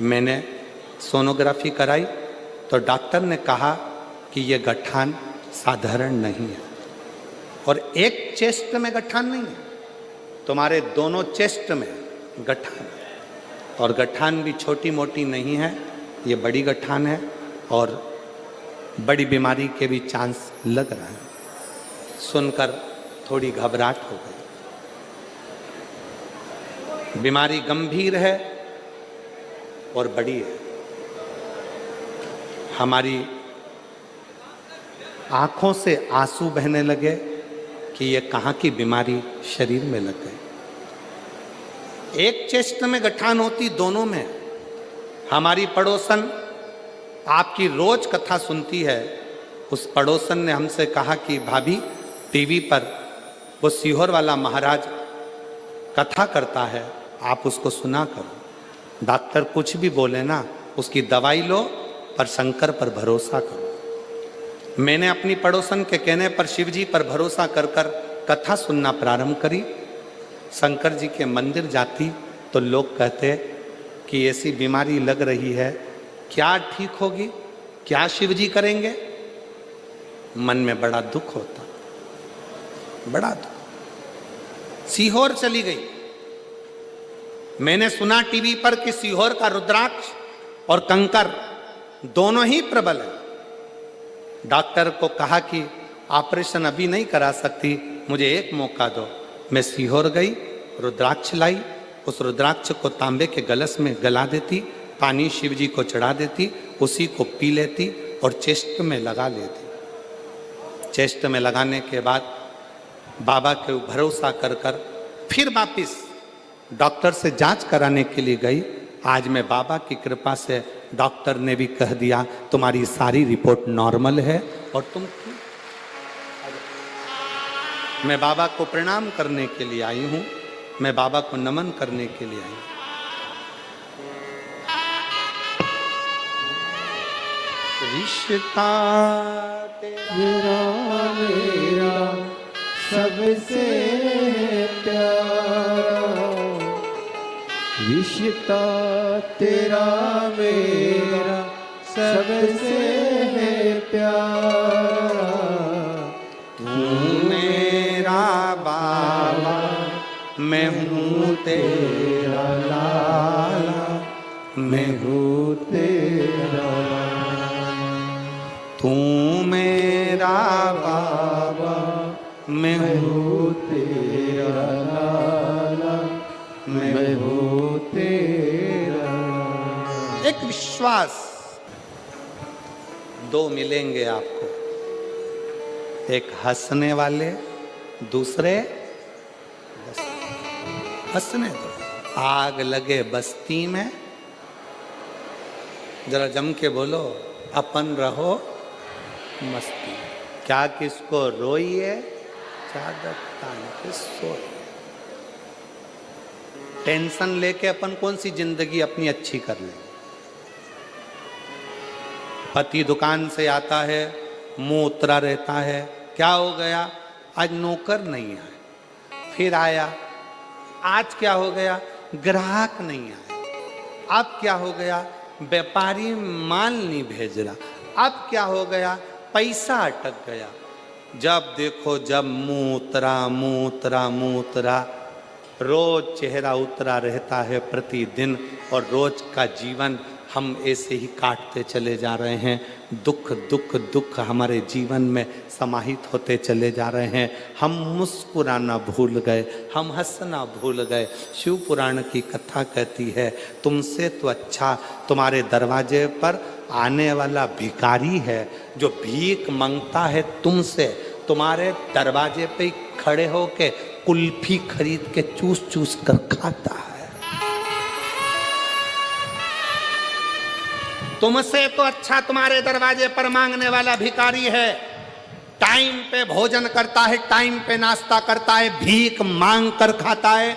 मैंने सोनोग्राफी कराई तो डॉक्टर ने कहा कि ये गठान साधारण नहीं है। और एक चेस्ट में गठान नहीं है, तुम्हारे दोनों चेस्ट में गठान है। और गठान भी छोटी मोटी नहीं है, ये बड़ी गठान है और बड़ी बीमारी के भी चांस लग रहा है। सुनकर थोड़ी घबराहट हो गई। बीमारी गंभीर है और बड़ी है। हमारी आंखों से आंसू बहने लगे कि ये कहाँ की बीमारी शरीर में लग गई। एक चेस्ट में गठान होती, दोनों में। हमारी पड़ोसन आपकी रोज कथा सुनती है। उस पड़ोसन ने हमसे कहा कि भाभी, टीवी पर वो सीहोर वाला महाराज कथा करता है, आप उसको सुना करो। डॉक्टर कुछ भी बोले ना, उसकी दवाई लो पर शंकर पर भरोसा करो। मैंने अपनी पड़ोसन के कहने पर शिव जी पर भरोसा कर कर कथा सुनना प्रारंभ करी। शंकर जी के मंदिर जाती तो लोग कहते कि ऐसी बीमारी लग रही है, क्या ठीक होगी, क्या शिव जी करेंगे। मन में बड़ा दुख होता, बड़ा दुख। सीहोर चली गई। मैंने सुना टीवी पर कि सीहोर का रुद्राक्ष और कंकर दोनों ही प्रबल है। डॉक्टर को कहा कि ऑपरेशन अभी नहीं करा सकती, मुझे एक मौका दो। मैं सीहोर गई, रुद्राक्ष लाई। उस रुद्राक्ष को तांबे के गलस में गला देती, पानी शिव जी को चढ़ा देती, उसी को पी लेती और चेस्ट में लगा लेती। चेस्ट में लगाने के बाद बाबा के भरोसा कर कर फिर वापिस डॉक्टर से जांच कराने के लिए गई। आज मैं बाबा की कृपा से, डॉक्टर ने भी कह दिया तुम्हारी सारी रिपोर्ट नॉर्मल है और तुम। मैं बाबा को प्रणाम करने के लिए आई हूं, मैं बाबा को नमन करने के लिए आई हूं। रिश्ता तेरा मेरा सबसे प्यारा, रिश्ता तेरा मेरा सबसे प्यारा। तू मेरा बाबा, मैं हूँ तेरा लाला, मैं हूँ तेरा। तू मेरा बाबा, मैं हूँ तेरा लाला, मैं हूँ तेरा। एक विश्वास, दो मिलेंगे आपको, एक हंसने वाले, दूसरे हंसने दो। आग लगे बस्ती में, जरा जम के बोलो, अपन रहो मस्ती। क्या किसको रोइए, चादर तान के सोइए। टेंशन लेके अपन कौन सी जिंदगी अपनी अच्छी कर लेंगे। पति दुकान से आता है, मुंह उतरा रहता है, क्या हो गया, आज नौकर नहीं है। फिर आया। आज क्या हो गया? ग्राहक नहीं आया। अब क्या हो गया? व्यापारी माल नहीं भेज रहा। अब क्या हो गया? पैसा अटक गया। जब देखो जब मुंह उतरा, रोज चेहरा उतरा रहता है प्रतिदिन, और रोज का जीवन हम ऐसे ही काटते चले जा रहे हैं। दुख हमारे जीवन में समाहित होते चले जा रहे हैं। हम मुस्कुराना भूल गए, हम हंसना भूल गए। शिव पुराण की कथा कहती है, तुमसे तो अच्छा तुम्हारे दरवाजे पर आने वाला भिखारी है, जो भीख मांगता है तुमसे, तुम्हारे दरवाजे पे खड़े होके कुल्फी खरीद के चूस कर खाता है। तुमसे तो अच्छा तुम्हारे दरवाजे पर मांगने वाला भिखारी है। टाइम पे भोजन करता है, टाइम पे नाश्ता करता है, भीख मांग कर खाता है,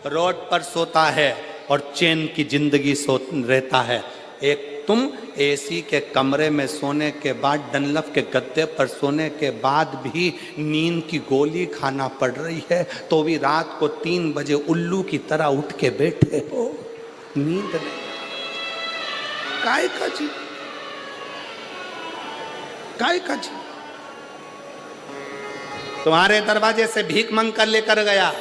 रोड पर सोता है और चैन की जिंदगी रहता है। एक तुम एसी के कमरे में सोने के बाद, डनलप के गद्दे पर सोने के बाद भी नींद की गोली खाना पड़ रही है, तो भी रात को 3 बजे उल्लू की तरह उठ के बैठे हो। नींद नहीं। काय का जी? तुम्हारे दरवाजे से भीख मांग कर लेकर गया,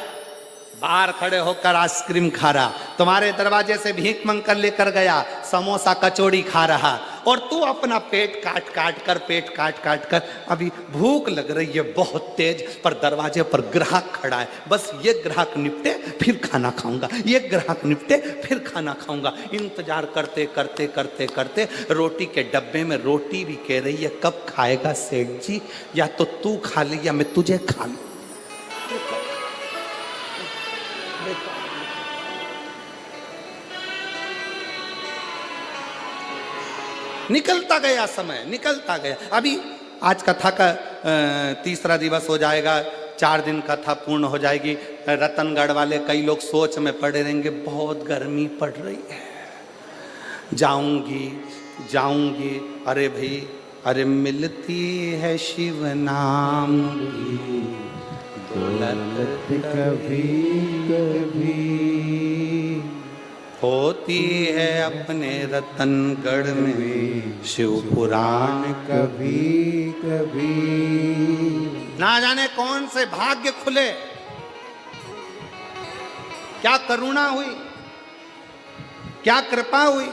बाहर खड़े होकर आइसक्रीम खा रहा। तुम्हारे दरवाजे से भीख मांग कर लेकर गया, समोसा कचौड़ी खा रहा, और तू अपना पेट काट कर अभी भूख लग रही है बहुत तेज, पर दरवाजे पर ग्राहक खड़ा है। बस ये ग्राहक निपटे फिर खाना खाऊंगा, ये ग्राहक निपटे फिर खाना खाऊंगा। इंतजार करते रोटी के डब्बे में रोटी भी कह रही है, कब खाएगा सेठ जी? या तो तू खा ले या मैं तुझे खा लूं। निकलता गया समय, निकलता गया। अभी आज कथा का 3रा दिवस हो जाएगा, 4 दिन कथा पूर्ण हो जाएगी। रतनगढ़ वाले कई लोग सोच में पड़े रहेंगे, बहुत गर्मी पड़ रही है, जाऊंगी। अरे भाई, अरे मिलती है शिव नाम की दौलत कभी होती है अपने रतनगढ़ में शिव पुराण कभी। ना जाने कौन से भाग्य खुले, क्या करुणा हुई, क्या कृपा हुई,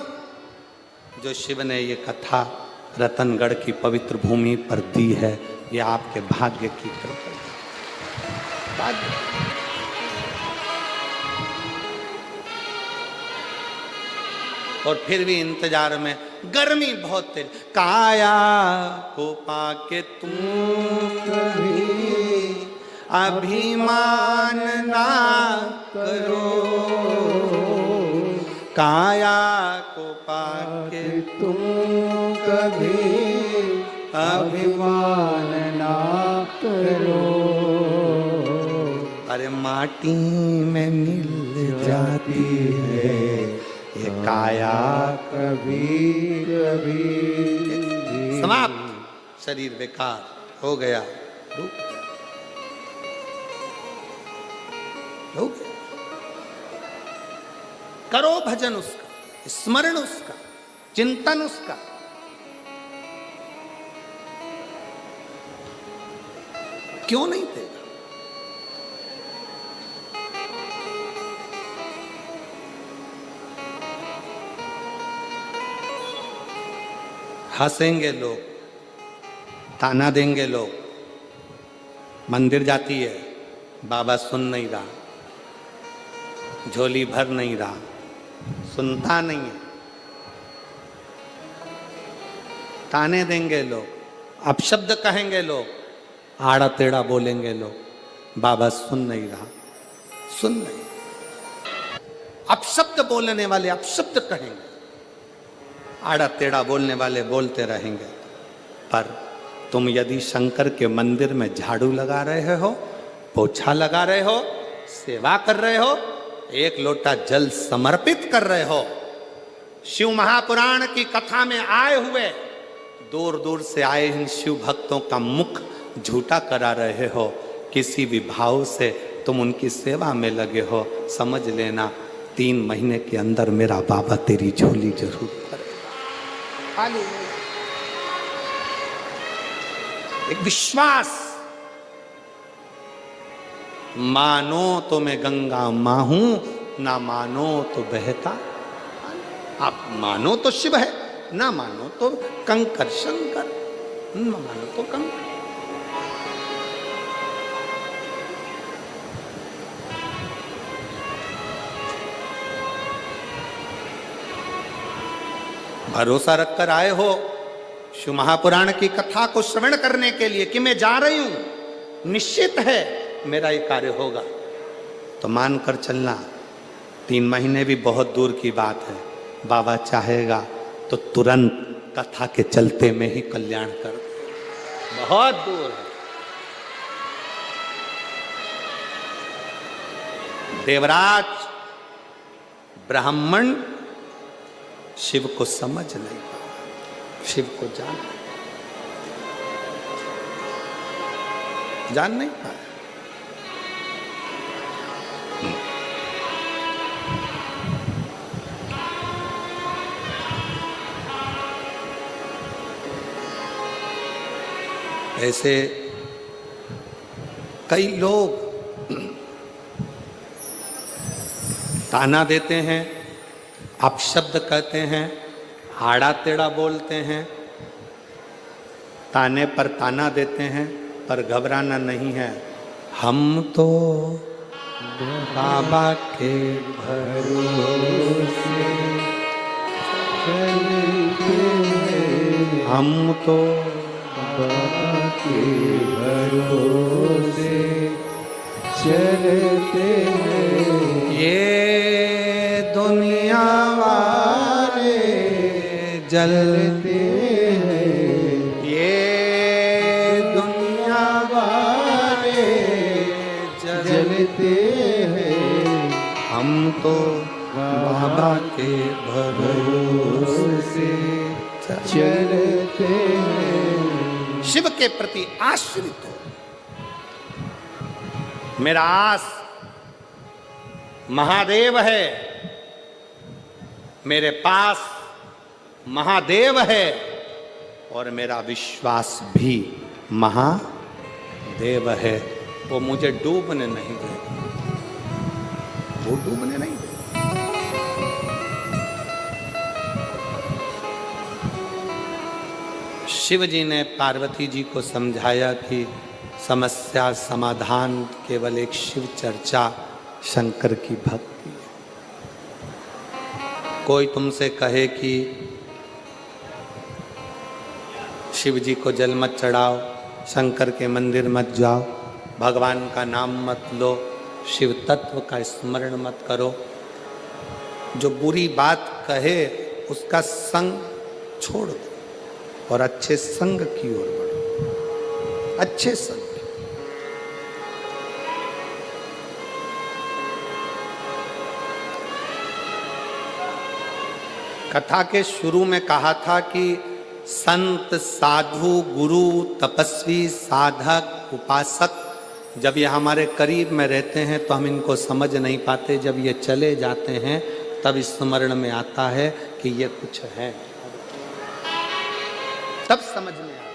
जो शिव ने ये कथा रतनगढ़ की पवित्र भूमि पर दी है। ये आपके भाग्य की कृपा। और फिर भी इंतजार में, गर्मी बहुत तेज। काया को पाके तुम कभी अभिमान ना करो, काया को पाके तुम कभी अभिमान ना करो। अरे माटी में मिल जाती है ये काया कभी। समाप्त। शरीर बेकार हो गया, करो भजन उसका, स्मरण उसका, चिंतन उसका। क्यों नहीं देगा? हंसेंगे लोग, ताना देंगे लोग। मंदिर जाती है, बाबा सुन नहीं रहा, झोली भर नहीं रहा, सुनता नहीं है। ताने देंगे लोग, अपशब्द कहेंगे लोग, आड़ा टेढ़ा बोलेंगे लोग। बाबा सुन नहीं रहा, सुन नहीं। अपशब्द बोलने वाले अपशब्द कहेंगे, आड़ा टेढ़ा बोलने वाले बोलते रहेंगे। पर तुम यदि शंकर के मंदिर में झाड़ू लगा रहे हो, पोछा लगा रहे हो, सेवा कर रहे हो, एक लोटा जल समर्पित कर रहे हो, शिव महापुराण की कथा में आए हुए दूर दूर से आए इन शिव भक्तों का मुख झूठा करा रहे हो, किसी भी भाव से तुम उनकी सेवा में लगे हो, समझ लेना 3 महीने के अंदर मेरा बाबा तेरी झोली जरूर भरेगा। एक विश्वास, मानो तो मैं गंगा मां हूं, ना मानो तो बहता। आप मानो तो शिव है, ना मानो तो कंकर शंकर, ना मानो तो कंकर। भरोसा रखकर आए हो शिव महापुराण की कथा को श्रवण करने के लिए कि मैं जा रही हूं, निश्चित है मेरा ये कार्य होगा, तो मानकर चलना। 3 महीने भी बहुत दूर की बात है, बाबा चाहेगा तो तुरंत कथा के चलते में ही कल्याण कर दे। बहुत दूर है। देवराज ब्राह्मण शिव को समझ नहीं पाया, शिव को जान नहीं पाया। ऐसे कई लोग ताना देते हैं, अपशब्द कहते हैं, आड़ा टेढ़ा बोलते हैं, ताने पर ताना देते हैं, पर घबराना नहीं है। हम तो बाबा के भरोसे, हम तो बाबा के भरोसे चलते हैं। ये दुनिया वाले जलते हैं, ये दुनिया वाले जलते हैं, हम तो बाबा के भरोसे चलते हैं। शिव के प्रति आश्रित हो। मेरा आस महादेव है, मेरे पास महादेव है, और मेरा विश्वास भी महादेव है। वो मुझे डूबने नहीं देगा, वो डूबने नहीं देगा। शिव जी ने पार्वती जी को समझाया कि समस्या समाधान केवल एक शिव चर्चा, शंकर की भक्ति है। कोई तुमसे कहे कि शिव जी को जल मत चढ़ाओ, शंकर के मंदिर मत जाओ, भगवान का नाम मत लो, शिव तत्व का स्मरण मत करो, जो बुरी बात कहे उसका संग छोड़ दो और अच्छे संग की ओर बढ़ो, अच्छे संग। कथा के शुरू में कहा था कि संत, साधु, गुरु, तपस्वी, साधक, उपासक जब ये हमारे करीब में रहते हैं तो हम इनको समझ नहीं पाते, जब ये चले जाते हैं तब स्मरण में आता है कि ये कुछ है, तब समझ में आता।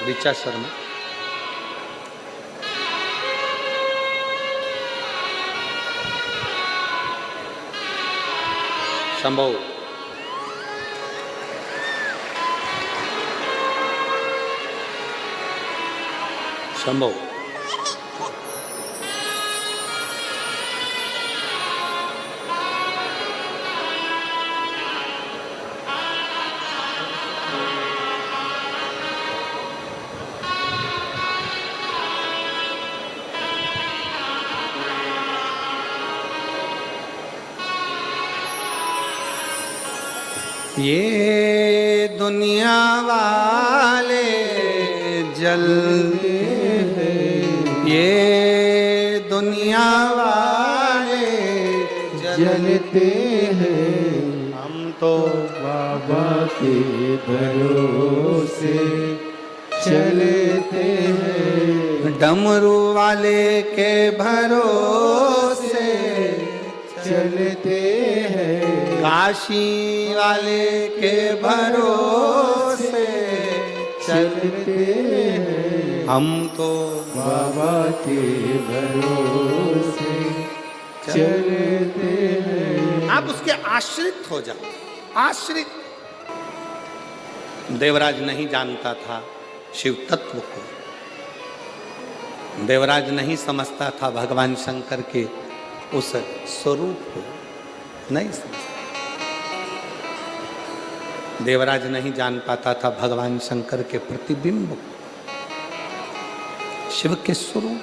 ऋचा शर्मा, शंभू, शंभू, ये दुनिया वाले जलते हैं, ये दुनिया वाले जलते हैं, हम तो बाबा बाबा के भरोसे चलते हैं, डमरू वाले के भरोसे चलते हैं, काशी वाले के भरोसे चलते हैं, हम तो बाबा के भरोसे चलते हैं। आप उसके आश्रित हो जाओ, आश्रित। देवराज नहीं जानता था शिव तत्व को, देवराज नहीं समझता था भगवान शंकर के उस स्वरूप को, नहीं समझता। देवराज नहीं जान पाता था भगवान शंकर के प्रतिबिंब को, शिव के स्वरूप।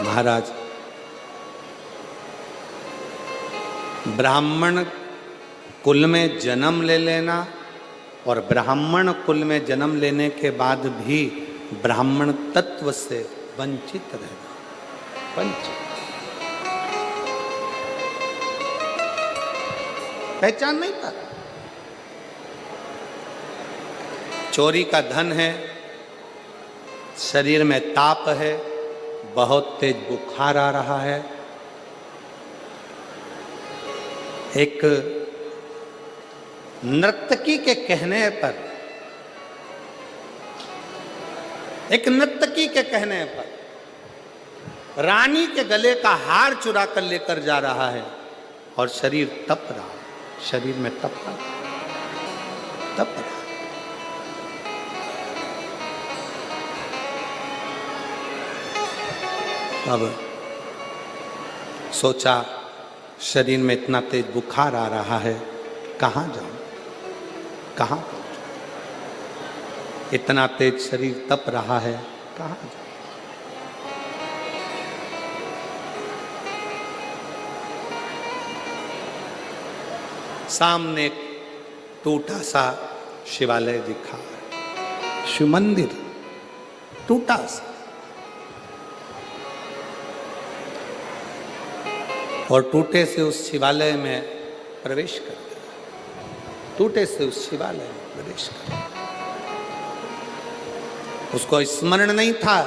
महाराज, ब्राह्मण कुल में जन्म ले लेना और ब्राह्मण कुल में जन्म लेने के बाद भी ब्राह्मण तत्व से वंचित रहना, वंचित, पहचान नहीं पाता। चोरी का धन है, शरीर में ताप है, बहुत तेज बुखार आ रहा है, एक नर्तकी के कहने पर, एक नर्तकी के कहने पर रानी के गले का हार चुरा कर लेकर जा रहा है और शरीर तप रहा, शरीर में तप रहा, तप रहा। अब सोचा शरीर में इतना तेज बुखार आ रहा है, कहाँ जाऊं, कहाँ पहुंचूं? इतना तेज शरीर तप रहा है, कहाँ जाऊं? सामने एक टूटा सा शिवालय दिखा, शिव मंदिर टूटा सा, और टूटे से उस शिवालय में प्रवेश कर गया, टूटे से उस शिवालय में प्रवेश कर गया। उसको स्मरण नहीं था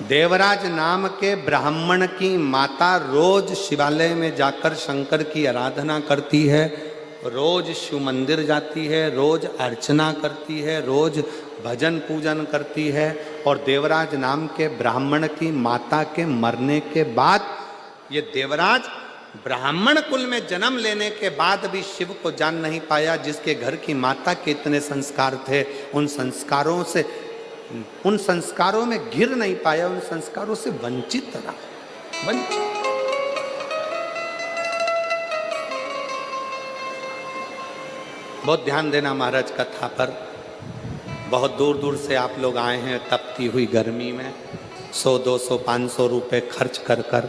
देवराज नाम के ब्राह्मण की माता रोज शिवालय में जाकर शंकर की आराधना करती है, रोज शिव मंदिर जाती है, रोज अर्चना करती है, रोज भजन पूजन करती है। और देवराज नाम के ब्राह्मण की माता के मरने के बाद ये देवराज ब्राह्मण कुल में जन्म लेने के बाद भी शिव को जान नहीं पाया। जिसके घर की माता के इतने संस्कार थे, उन संस्कारों से, उन संस्कारों में घिर नहीं पाया, उन संस्कारों से वंचित रहा, वंचित। बहुत ध्यान देना महाराज कथा पर। बहुत दूर दूर से आप लोग आए हैं तपती हुई गर्मी में, 100, 200, 500 रुपये खर्च कर कर,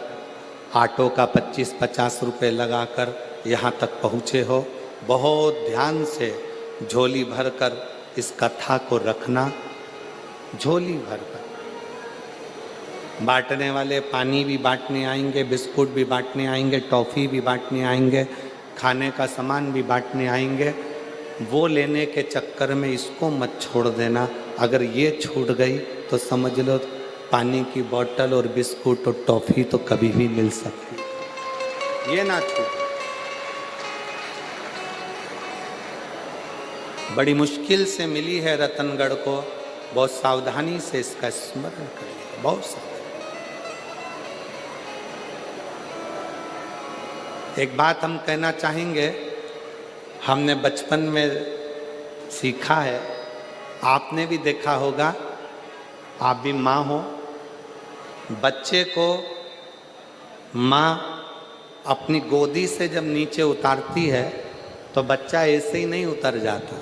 ऑटो का 25-50 रुपये लगाकर यहाँ तक पहुँचे हो। बहुत ध्यान से झोली भर कर इस कथा को रखना, झोली भर कर। बांटने वाले पानी भी बांटने आएंगे, बिस्कुट भी बांटने आएंगे, टॉफ़ी भी बांटने आएंगे, खाने का सामान भी बांटने आएंगे। वो लेने के चक्कर में इसको मत छोड़ देना। अगर ये छूट गई तो समझ लो पानी की बोतल और बिस्कुट और टॉफ़ी तो कभी भी मिल सकती, ये ना छूट। बड़ी मुश्किल से मिली है रतनगढ़ को, बहुत सावधानी से इसका स्मरण करिए, बहुत सावधानी। एक बात हम कहना चाहेंगे, हमने बचपन में सीखा है, आपने भी देखा होगा, आप भी माँ हो, बच्चे को माँ अपनी गोदी से जब नीचे उतारती है तो बच्चा ऐसे ही नहीं उतर जाता।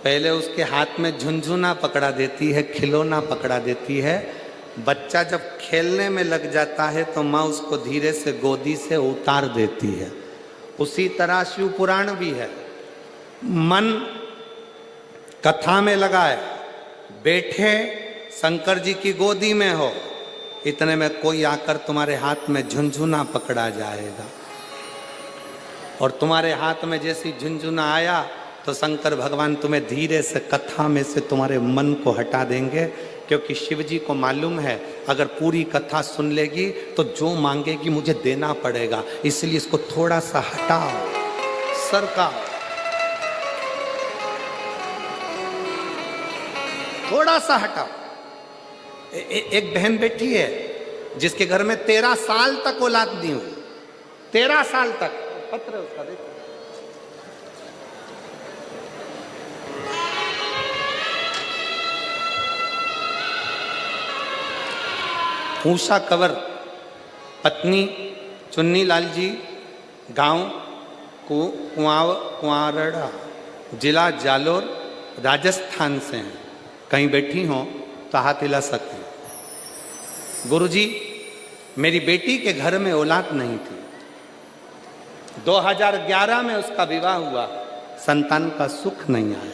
पहले उसके हाथ में झुनझुना पकड़ा देती है, खिलौना पकड़ा देती है। बच्चा जब खेलने में लग जाता है तो माँ उसको धीरे से गोदी से उतार देती है। उसी तरह शिव पुराण भी है। मन कथा में लगा है, बैठे शंकर जी की गोदी में हो, इतने में कोई आकर तुम्हारे हाथ में झुनझुना पकड़ा जाएगा, और तुम्हारे हाथ में जैसी झुनझुना आया तो शंकर भगवान तुम्हें धीरे से कथा में से तुम्हारे मन को हटा देंगे, क्योंकि शिव जी को मालूम है अगर पूरी कथा सुन लेगी तो जो मांगेगी मुझे देना पड़ेगा, इसलिए इसको थोड़ा सा हटाओ, सरकाओ, थोड़ा सा हटाओ। एक बहन बैठी है जिसके घर में 13 साल तक औलाद नहीं हुई, 13 साल तक, पत्र है उसका, देखो। ऊषा कंवर, पत्नी चुन्नी लाल जी, गांव कुआरड़ा, जिला जालोर, राजस्थान से हैं। कहीं बैठी हो तो हाथ हिला सकते हैं। गुरुजी, मेरी बेटी के घर में औलाद नहीं थी, 2011 में उसका विवाह हुआ, संतान का सुख नहीं आया,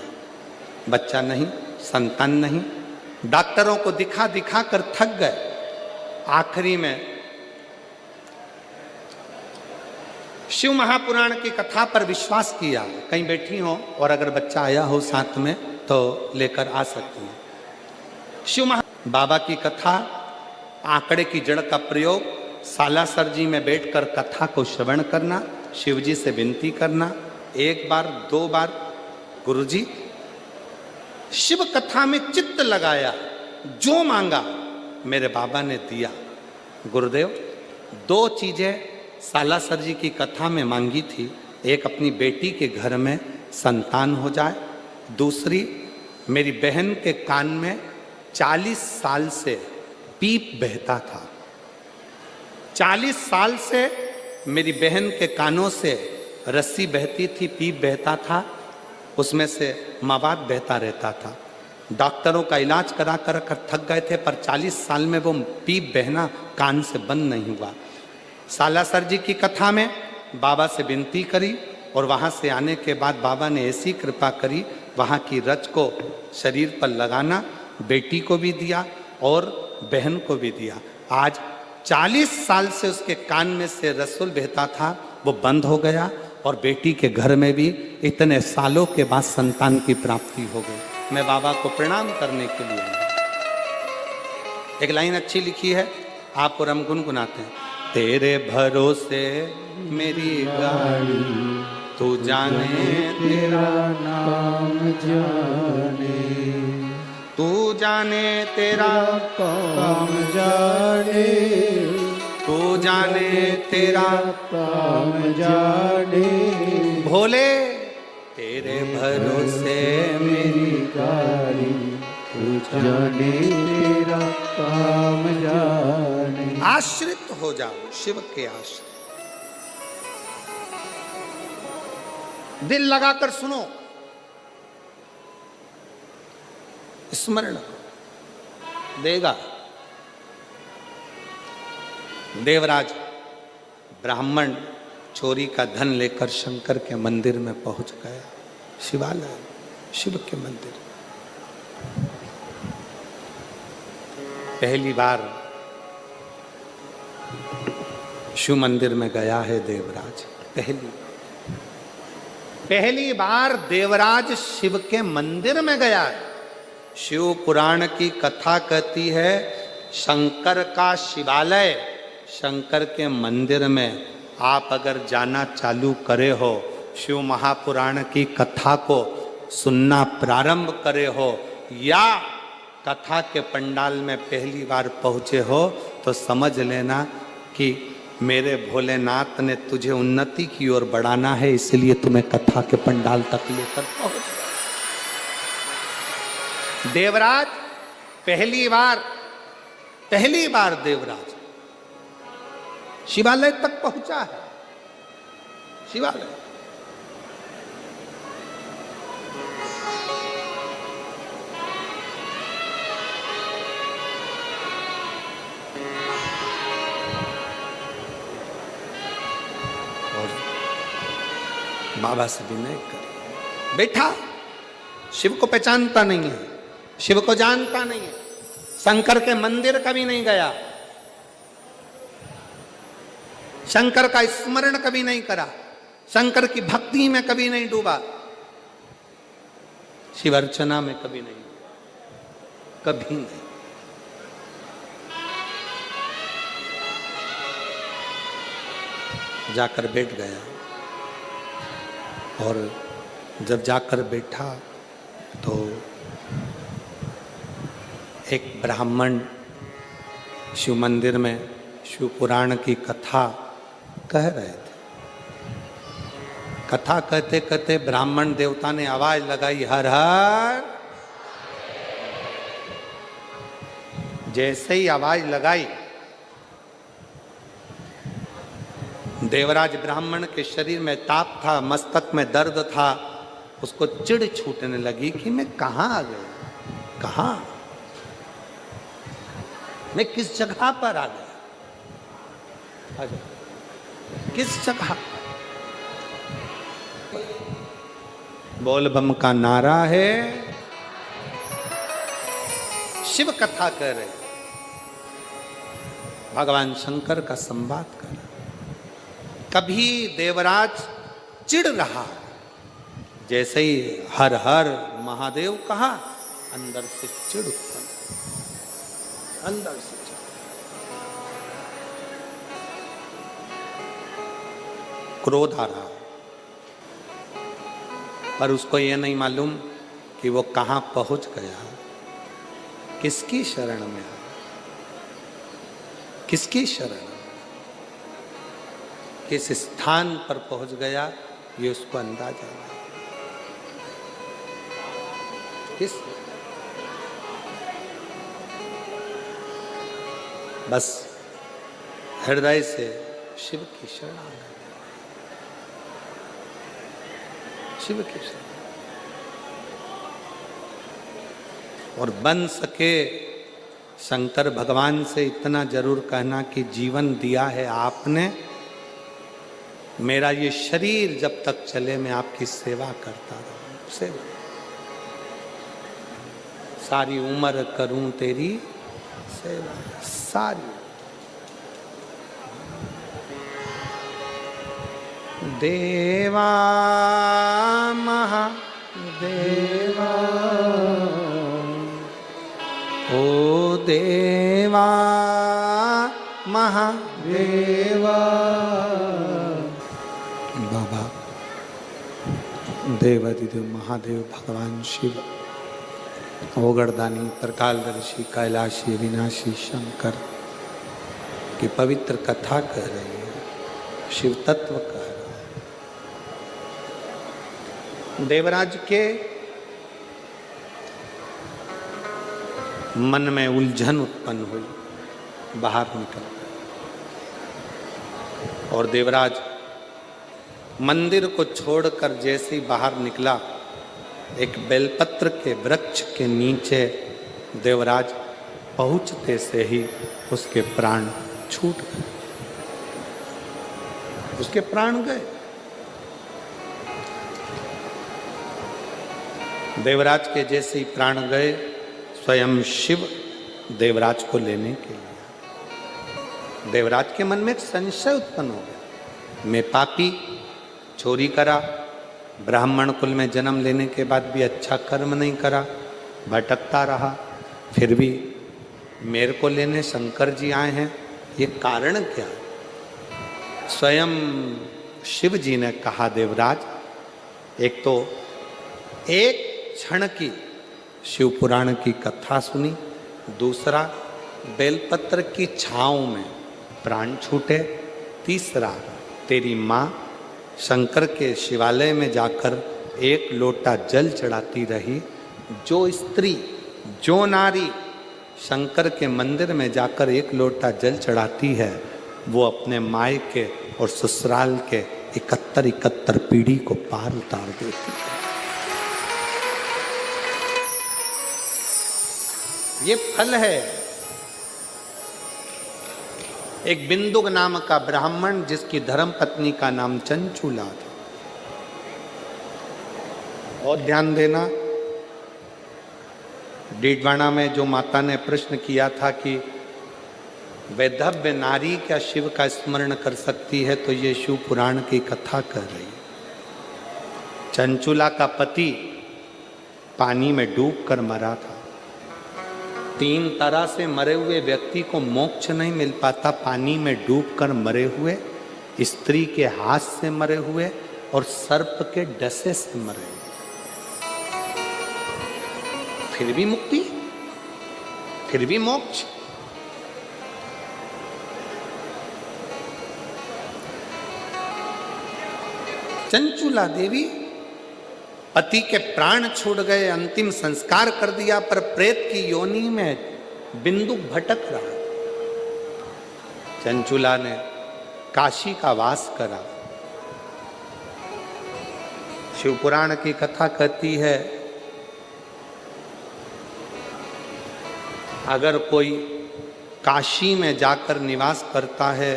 बच्चा नहीं, संतान नहीं, डॉक्टरों को दिखा दिखा कर थक गए। आखिरी में शिव महापुराण की कथा पर विश्वास किया, कहीं बैठी हो और अगर बच्चा आया हो साथ में तो लेकर आ सकती हैं। शिव बाबा की कथा, आंकड़े की जड़ का प्रयोग, सालासर जी में बैठकर कथा को श्रवण करना, शिव जी से विनती करना, 1 बार 2 बार, गुरुजी शिव कथा में चित्त लगाया, जो मांगा मेरे बाबा ने दिया। गुरुदेव 2 चीजें सालासर जी की कथा में मांगी थी, एक अपनी बेटी के घर में संतान हो जाए, दूसरी मेरी बहन के कान में 40 साल से पीप बहता था, 40 साल से मेरी बहन के कानों से रस्सी बहती थी, पीप बहता था, उसमें से मवाद बहता रहता था। डॉक्टरों का इलाज करा कर थक गए थे, पर 40 साल में वो पीप बहना कान से बंद नहीं हुआ। सालासर जी की कथा में बाबा से विनती करी, और वहाँ से आने के बाद बाबा ने ऐसी कृपा करी, वहाँ की रच को शरीर पर लगाना, बेटी को भी दिया और बहन को भी दिया। आज 40 साल से उसके कान में से रसूल बहता था, वो बंद हो गया, और बेटी के घर में भी इतने सालों के बाद संतान की प्राप्ति हो गई। मैं बाबा को प्रणाम करने के लिए आया। एक लाइन अच्छी लिखी है, आप और हम गुनगुनाते हैं। तेरे भरोसे मेरी गाड़ी, तू जाने तेरा नाम जाने, तू जाने तेरा काम जाने, तू जाने तेरा काम जाने, भोले तेरे भरोसे मेरी गाड़ी, तू जाने तेरा काम जाने। आश्रित हो जाओ, शिव के आश्रित, दिल लगाकर सुनो, स्मरण देगा। देवराज ब्राह्मण चोरी का धन लेकर शंकर के मंदिर में पहुंच गया, शिवालय, शिव के मंदिर। पहली बार शिव मंदिर में गया है देवराज, पहली बार देवराज शिव के मंदिर में गया है। शिव पुराण की कथा कहती है, शंकर का शिवालय, शंकर के मंदिर में आप अगर जाना चालू करे हो, शिव महापुराण की कथा को सुनना प्रारंभ करे हो, या कथा के पंडाल में पहली बार पहुँचे हो, तो समझ लेना कि मेरे भोलेनाथ ने तुझे उन्नति की ओर बढ़ाना है, इसलिए तुम्हें कथा के पंडाल तक लेकर पहुँच। देवराज पहली बार देवराज शिवालय तक पहुंचा है। शिवालय और बाबा से विनय कर बैठा। शिव को पहचानता नहीं है, शिव को जानता नहीं है, शंकर के मंदिर कभी नहीं गया, शंकर का स्मरण कभी नहीं करा, शंकर की भक्ति में कभी नहीं डूबा, शिव अर्चना में कभी नहीं, कभी नहीं। जाकर बैठ गया और जब जाकर बैठा तो एक ब्राह्मण शिव मंदिर में शिव पुराण की कथा कह रहे थे। कथा कहते कहते ब्राह्मण देवता ने आवाज लगाई, हर हर। जैसे ही आवाज लगाई, देवराज ब्राह्मण के शरीर में ताप था, मस्तक में दर्द था, उसको चिढ़ छूटने लगी कि मैं कहां आ गया, कहां, मैं किस जगह पर आ गया, किस जगह। बोल बम का नारा है, शिव कथा कर रहे, भगवान शंकर का संवाद कर रहे। कभी देवराज चिढ़ रहा, जैसे ही हर हर महादेव कहा, अंदर से चिढ़ उत्पन्न, अंदर से चिढ़। क्रोध आ रहा, पर उसको यह नहीं मालूम कि वो कहां पहुंच गया, किसकी शरण में है, किसकी शरण, किस स्थान पर पहुंच गया, ये उसको अंदाजा नहीं। किस, बस हृदय से शिव की शरण आ गया, शिव की शरण। और बन सके शंकर भगवान से इतना जरूर कहना कि जीवन दिया है आपने, मेरा ये शरीर जब तक चले मैं आपकी सेवा करता रहूं, सेवा सारी उम्र करूं तेरी सेवा, सारी। देवा महादेवा, ओ देवा महादेवा, बाबा देवादिदेव महादेव भगवान शिव, ओगरदानी, प्रकालदर्शी, कैलाशी, विनाशी शंकर की पवित्र कथा कह रही है, शिव तत्व कह रहा है। देवराज के मन में उलझन उत्पन्न हुई, बाहर निकल गए और देवराज मंदिर को छोड़कर जैसे ही बाहर निकला, एक बेलपत्र के वृक्ष के नीचे देवराज पहुंचते से ही उसके प्राण छूट गए, उसके प्राण गए। देवराज के जैसे ही प्राण गए, स्वयं शिव देवराज को लेने के लिए, देवराज के मन में एक संशय उत्पन्न हो गया, मैं पापी, चोरी करा, ब्राह्मण कुल में जन्म लेने के बाद भी अच्छा कर्म नहीं करा, भटकता रहा, फिर भी मेरे को लेने शंकर जी आए हैं, ये कारण क्या? स्वयं शिव जी ने कहा, देवराज एक तो एक क्षण की शिव पुराण की कथा सुनी, दूसरा बेलपत्र की छांव में प्राण छूटे, तीसरा तेरी माँ शंकर के शिवालय में जाकर एक लोटा जल चढ़ाती रही। जो स्त्री, जो नारी शंकर के मंदिर में जाकर एक लोटा जल चढ़ाती है, वो अपने मायके और ससुराल के 71 पीढ़ी को पार उतार देती है। ये फल है। एक बिंदुक नाम का ब्राह्मण, जिसकी धर्म पत्नी का नाम चंचूला था। और ध्यान देना, डीडवाना में जो माता ने प्रश्न किया था कि वैधव्य नारी क्या शिव का स्मरण कर सकती है? तो ये शिव पुराण की कथा कर रही है। चंचुला का पति पानी में डूबकर मरा था। 3 तरह से मरे हुए व्यक्ति को मोक्ष नहीं मिल पाता, पानी में डूबकर मरे हुए, स्त्री के हाथ से मरे हुए और सर्प के डसे से मरे हुए। फिर भी मुक्ति, फिर भी मोक्ष। चंचुला देवी पति के प्राण छूट गए, अंतिम संस्कार कर दिया, पर प्रेत की योनि में बिंदु भटक रहा। चंचुला ने काशी का वास करा। शिव पुराण की कथा कहती है, अगर कोई काशी में जाकर निवास करता है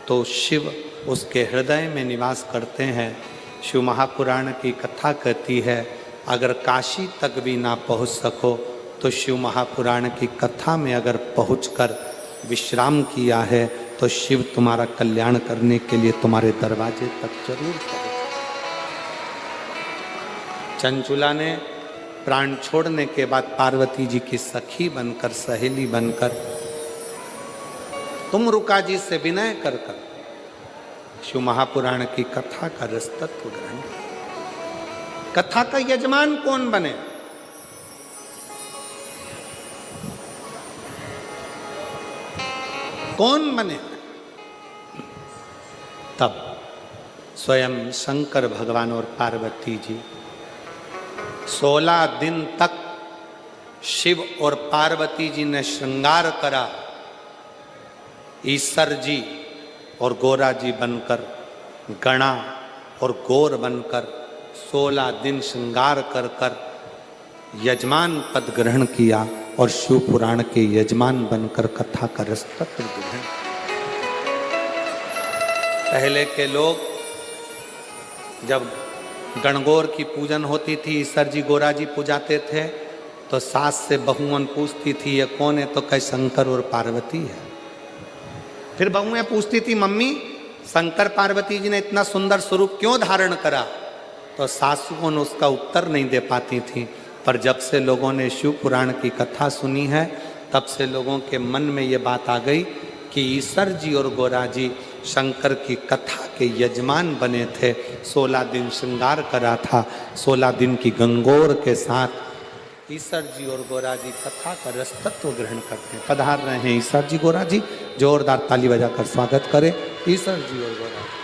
तो शिव उसके हृदय में निवास करते हैं। शिव महापुराण की कथा कहती है, अगर काशी तक भी ना पहुंच सको तो शिव महापुराण की कथा में अगर पहुंचकर विश्राम किया है तो शिव तुम्हारा कल्याण करने के लिए तुम्हारे दरवाजे तक जरूर पहुंचे। चंचुला ने प्राण छोड़ने के बाद पार्वती जी की सखी बनकर, सहेली बनकर, तुम रुका जी से विनय कर कर शिव महापुराण की कथा का रस तत्व ग्रहण। कथा का यजमान कौन बने? कौन बने? तब स्वयं शंकर भगवान और पार्वती जी 16 दिन तक शिव और पार्वती जी ने श्रृंगार करा। ईश्वर जी और गोरा जी बनकर, गणा और गौर बनकर 16 दिन श्रृंगार कर कर यजमान पद ग्रहण किया और शिव पुराण के यजमान बनकर कथा का रस तत्व ग्रहण। पहले के लोग जब गणगौर की पूजन होती थी, ईश्वर जी गोरा जी पूजाते थे, तो सास से बहुओं पूछती थी ये कौन है? तो कहे शंकर और पार्वती है। फिर बहुएं पूछती थी मम्मी शंकर पार्वती जी ने इतना सुंदर स्वरूप क्यों धारण करा? तो सासुओं ने उसका उत्तर नहीं दे पाती थी। पर जब से लोगों ने शिव पुराण की कथा सुनी है, तब से लोगों के मन में ये बात आ गई कि ईश्वर जी और गोरा जी शंकर की कथा के यजमान बने थे। 16 दिन श्रृंगार करा था, 16 दिन की गंगोर के साथ ईश्वर जी और गोरा जी कथा का रस तत्व ग्रहण करते हैं। पधार रहे हैं ईश्वर जी, गोरा जी, जोरदार ताली बजाकर स्वागत करें ईश्वर जी और गोरा जी।